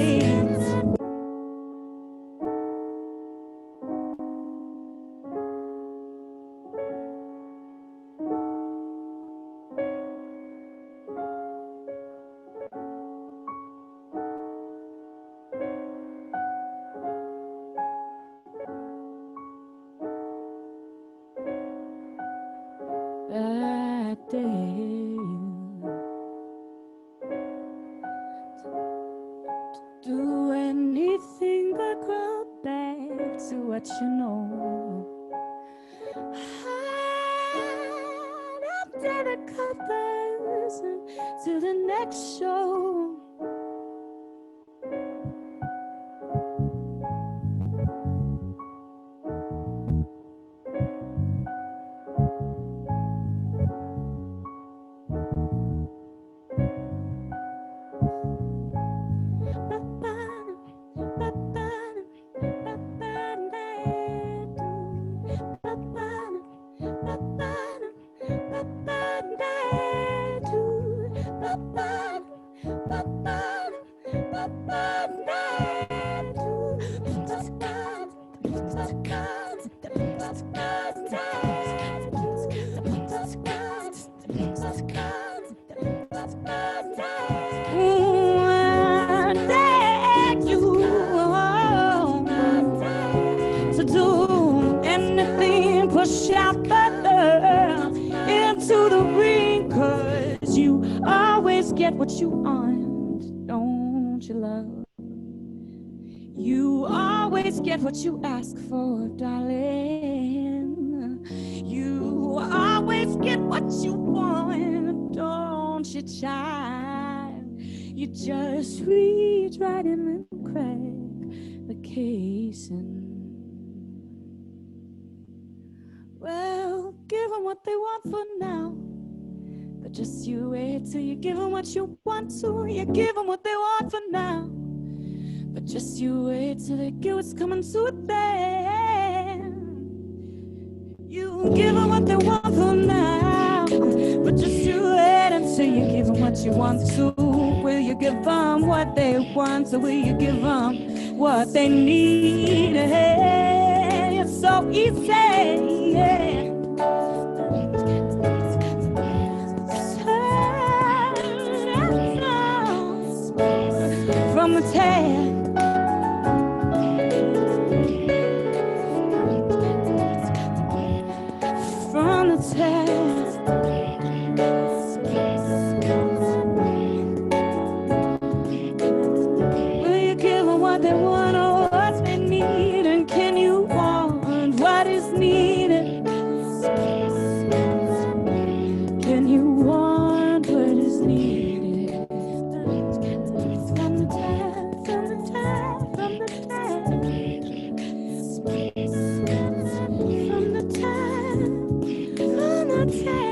That day, do anything but go back to what you know. Hide under the covers till the next show. Push out further into the ring, 'cause you always get what you want, don't you, love? You always get what you ask for, darling. You always get what you want, don't you, child? You just reach right in and crack the casing. Well, give them what they want for now, but just you wait till you give them what you want to. You give them what they want for now, but just you wait till they get what's coming to them. You give them what they want for now, but just you wait until you give them what you want to. Will you give them what they want, or will you give them what they need? Hey, it's so easy, yeah. From the tail, from the tail. Will you give them what they want or what they need? And can you want what is needed? Can you want what is needed? From the tail, from the tail, from the tail. From the tail, from the tail.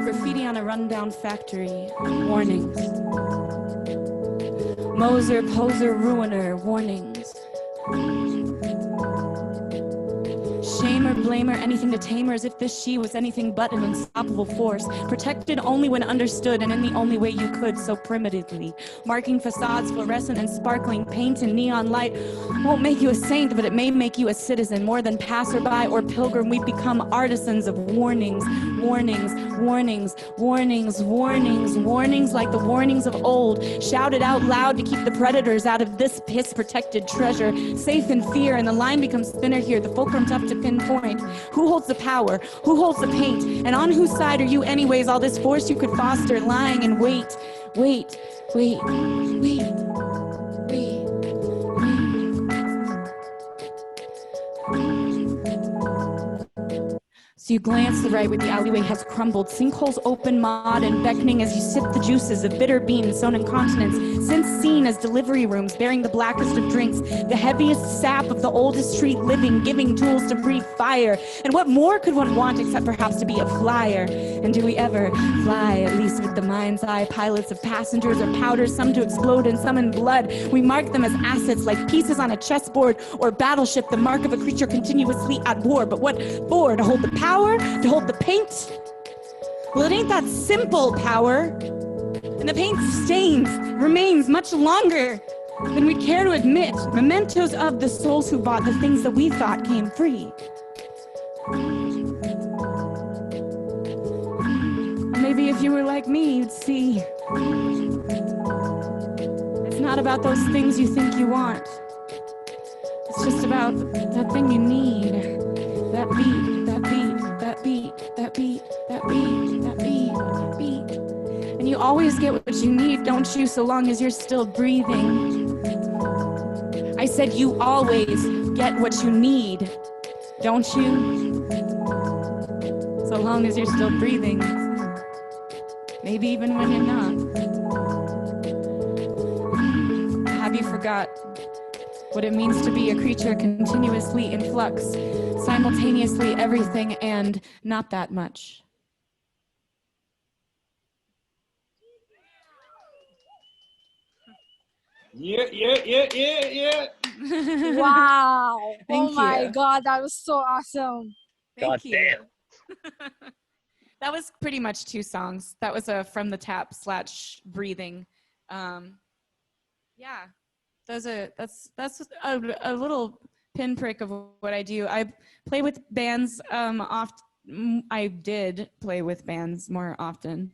Graffiti on a rundown factory. Warnings. Moser, poser, ruiner. Warnings. Shamer, blamer, anything to tame her, as if this she was anything but an unstoppable force, protected only when understood and in the only way you could, so primitively. Marking facades, fluorescent and sparkling paint and neon light won't make you a saint, but it may make you a citizen. More than passerby or pilgrim, we become artisans of warnings, warnings, warnings, warnings, warnings, warnings like the warnings of old, shouted out loud to keep the predators out of this piss-protected treasure, safe in fear, and the line becomes thinner here, the fulcrum tough to pinpoint. Who holds the power? Who holds the paint? And on whose side are you anyways? All this force you could foster, lying in wait, wait, wait, wait, wait, wait. So you glance to the right where the alleyway has crumbled, sinkholes open, mud and beckoning as you sip the juices of bitter beans sown in continents, since seen as delivery rooms bearing the blackest of drinks, the heaviest sap of the oldest tree living, giving tools to breathe fire. And what more could one want except perhaps to be a flyer? And do we ever fly, at least with the mind's eye, pilots of passengers or powders, some to explode and some in blood? We mark them as assets like pieces on a chessboard or battleship, the mark of a creature continuously at war. But what for? To hold the power? To hold the paint? Well, it ain't that simple, power. And the paint stains, remains much longer than we care to admit. Mementos of the souls who bought the things that we thought came free. Maybe if you were like me, you'd see. It's not about those things you think you want. It's just about that thing you need. That beat, that beat, that beat, that beat, that beat, that beat, that beat. And you always get what you need, don't you, so long as you're still breathing. I said you always get what you need, don't you? So long as you're still breathing. Maybe even when you're not. Have you forgot what it means to be a creature continuously in flux, simultaneously everything and not that much? Yeah. Wow. Thank Oh my you. God, that was so awesome. Thank God you. damn. That was pretty much 2 songs. That was a From the Tap / Breathing. Yeah, that's a little pinprick of what I do. I play with bands I did play with bands more often.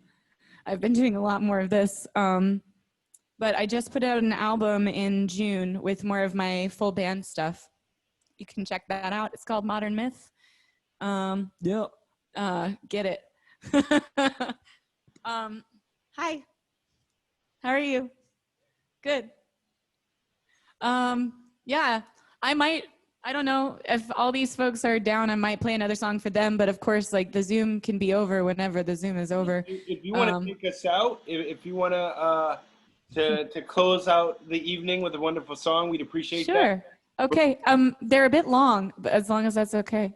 I've been doing a lot more of this. But I just put out an album in June with more of my full band stuff. You can check that out. It's called Modern Myth. Get it. Hi. How are you? Good. Yeah, I don't know if all these folks are down, I might play another song for them, but of course, like the Zoom can be over whenever the Zoom is over. If you want to take us out, if you want to close out the evening with a wonderful song, we'd appreciate that. Sure. Okay. They're a bit long, but as long as that's okay.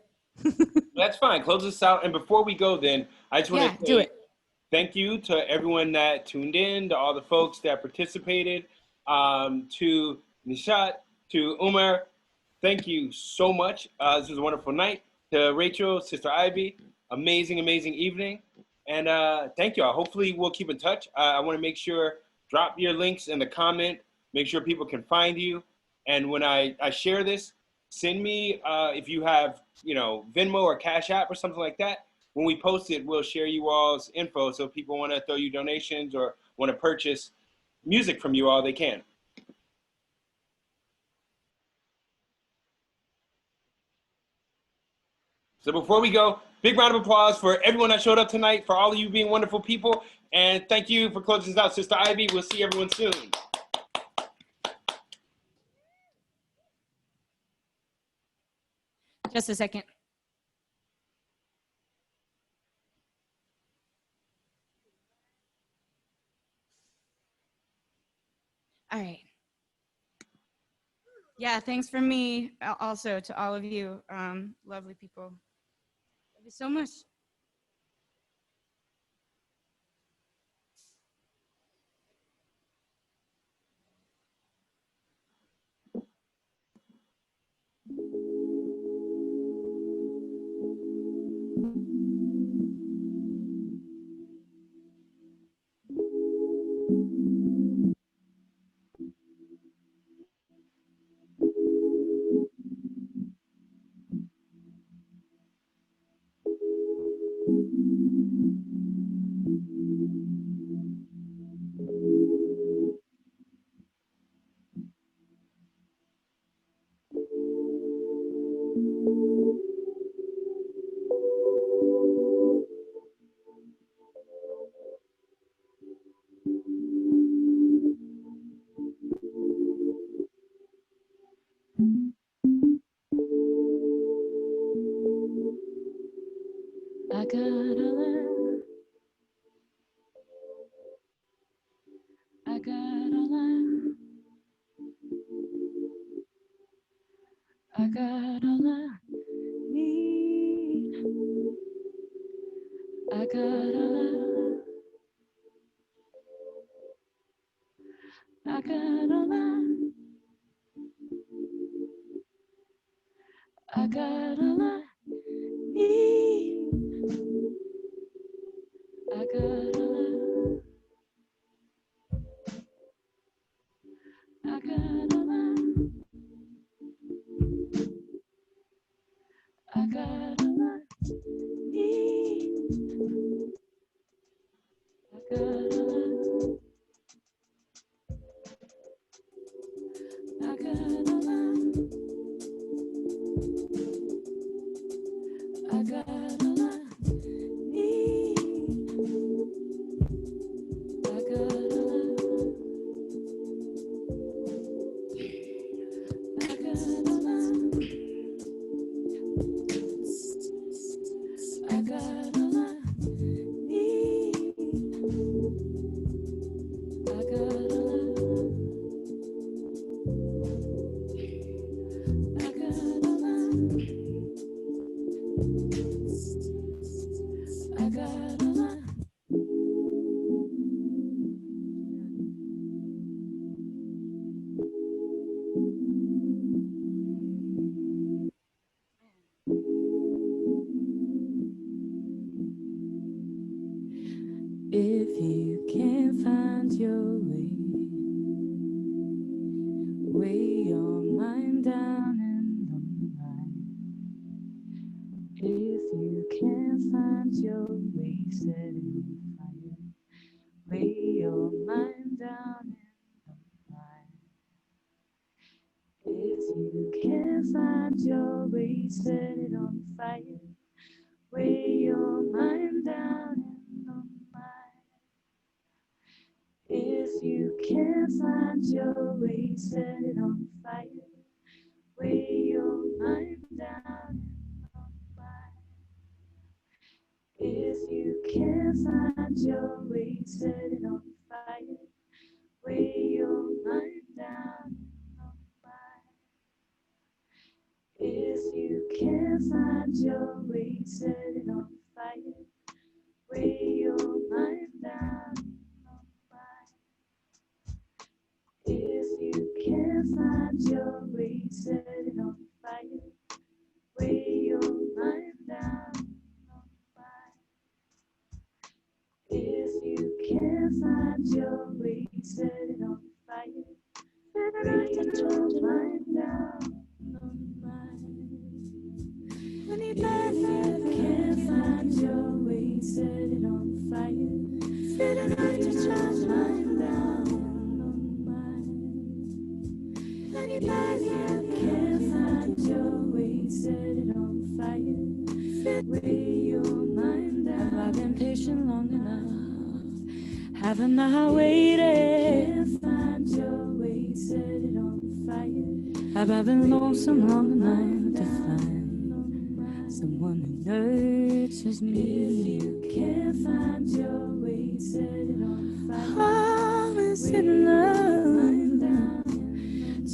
That's fine. Close us out. And before we go, then I just want to do say it. thank you to everyone that tuned in, to all the folks that participated, to Nishat, to Umar. Thank you so much. This was a wonderful night. To Rachel, Sister Ivy, amazing evening. And thank you all. Hopefully we'll keep in touch. I want to make sure, drop your links in the comment, make sure people can find you. And when I share this, send me, if you have, Venmo or Cash App or something like that. When we post it, we'll share you all's info. So if people want to throw you donations or want to purchase music from you all, they can. So before we go, big round of applause for everyone that showed up tonight, for all of you being wonderful people. And thank you for closing us out, Sister Ivy. We'll see everyone soon. Just a second. All right. Yeah, thanks from me also to all of you, lovely people. Love you so much. I gotta learn. I gotta learn. I gotta learn. Need. I gotta learn. I gotta learn. I gotta learn. Need. I gotta learn. I gotta learn. I gotta learn. Need. I gotta learn. I gotta learn. I gotta learn. Need. I gotta learn. I gotta learn. I gotta learn. Need. If you can't find your way, weigh your mind down in the line. If you can't find your way, set it on fire. Weigh your mind down in the line. If you can't find your way, set it on fire. Weigh your mind down in the line. If you can't find your way, set it on fire. Weigh your mind down in the line. If you can't find your way, set it on fire. Weigh your mind down in the line. If you can't find your way, set it on fire. Weigh your mind down in the line. If you can't find your way, set it on fire. Weigh your mind down in the line. If you can't find your way, set it on fire. Weigh your mind down in the line. If you can't find your way, set it on fire. Weigh your mind down in the line. If you can't find your way, set it on fire. Weigh your mind down. Have I been patient long enough? Haven't I waited? Can't find your way, set it on fire. Have I been lonesome long enough to find someone who nurtures me? If you can't find your way, set it on fire. I'm sitting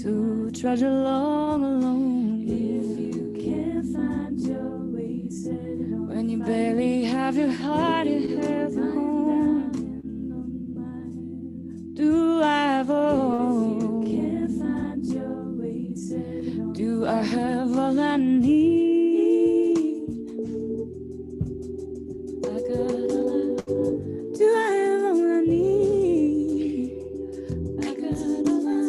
to trudge along alone. If you can't find your way, set it on when you barely have your heart, your health at home. Do I have all? If you can't find your way, set it on. Do I have all I need? I got all I. Do I have all I need? I got all I.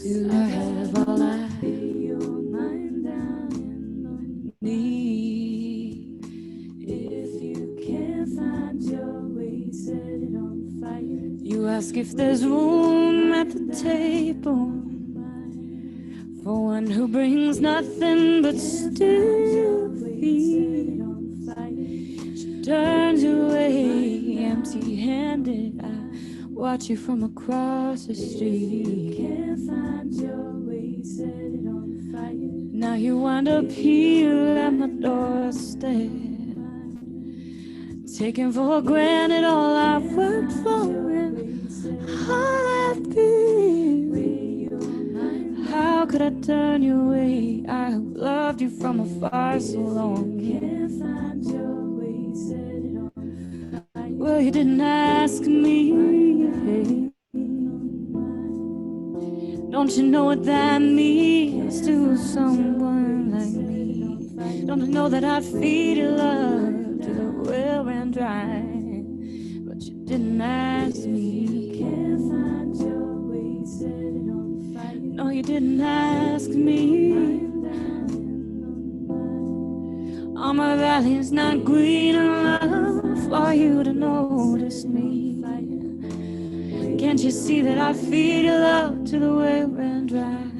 Do I have all I need? If you can't find your way, set it on fire. You ask if there's room at the table for one who brings nothing but still feet. She turns away empty-handed. I watch you from across the street. Can't find your way, set it on fire. Now you wind up here at my doorstep, taking for granted all I've worked for and all I've been. How could I turn you away? I have loved you from afar so long. Can't find your way, set it on fire. Well, you didn't ask me. Don't you know what that means to someone like me? Don't you know that I'd feed your love to the well ran dry? But you didn't ask me. Can't find your way, set it on fire. No, you didn't ask me. All my valley's not green enough for you to notice me. Can't you see that I feed your love to the well ran dry?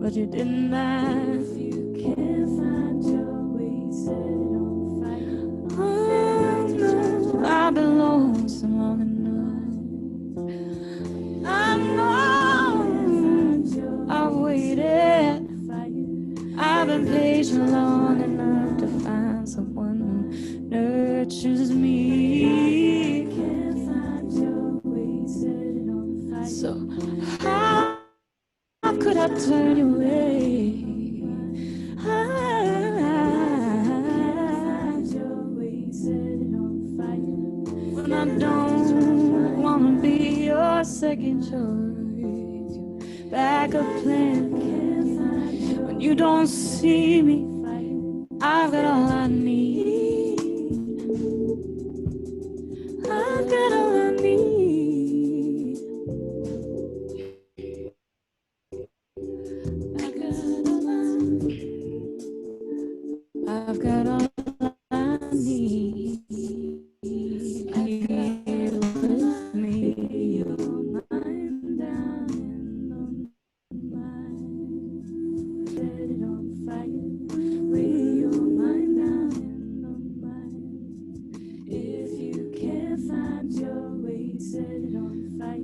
But you didn't ask. If you can't find your way, set it on fire. Oh, no, I've been lonesome long enough. I know I've waited. I've been patient long enough to find someone who nurtures me. So how could I turn you away? When I don't wanna be your second choice, backup plan. When you don't see me, I've got all I need. set it on fire.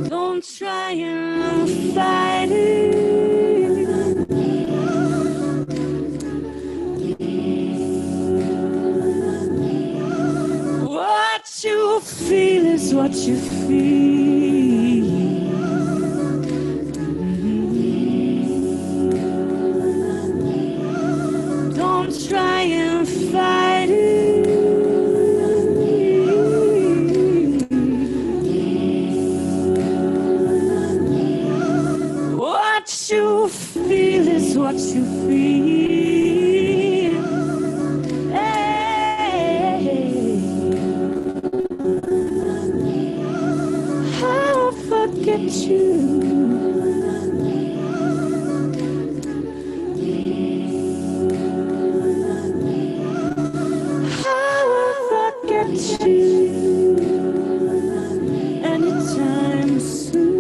Don't try and fight it. What you feel is what you feel. Don't try and fight it. What you feel is what you feel. Hey. I'll forget you. I will forget you anytime soon.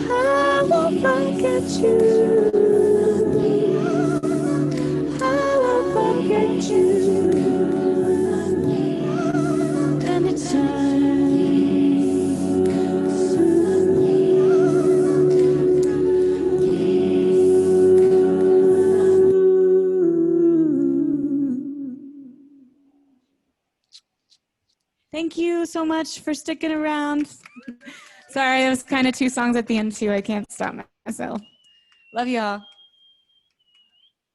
I won't forget you. I won't forget you anytime soon. Thank you so much for sticking around. Sorry, it was kind of two songs at the end too. I can't stop myself. Love y'all.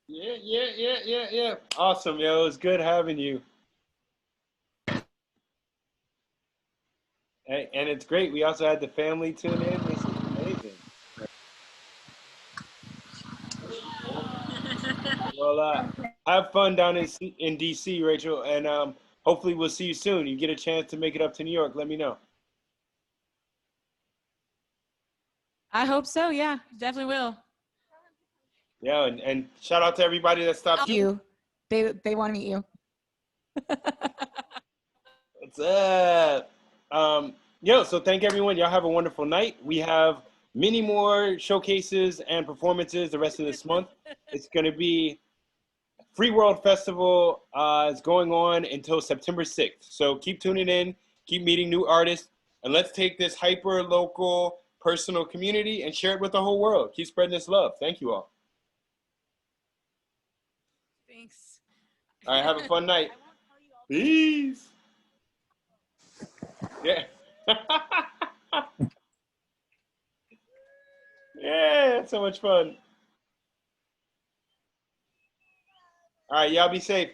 Yeah. Awesome, yo. It was good having you. And it's great. We also had the family tune in. This is amazing. Well, have fun down in DC, Rachel, and hopefully we'll see you soon. You get a chance to make it up to New York, let me know. I hope so. Yeah, definitely will. Yeah, and shout out to everybody that stopped. You. They want to meet you. What's up? Yo, so thank everyone. Y'all have a wonderful night. We have many more showcases and performances the rest of this month. It's going to be Free World Festival is going on until September 6th. So keep tuning in, keep meeting new artists, and let's take this hyper local personal community and share it with the whole world. Keep spreading this love. Thank you all. Thanks. All right, have a fun night. Peace. Yeah. Yeah, it's so much fun. All right, y'all be safe.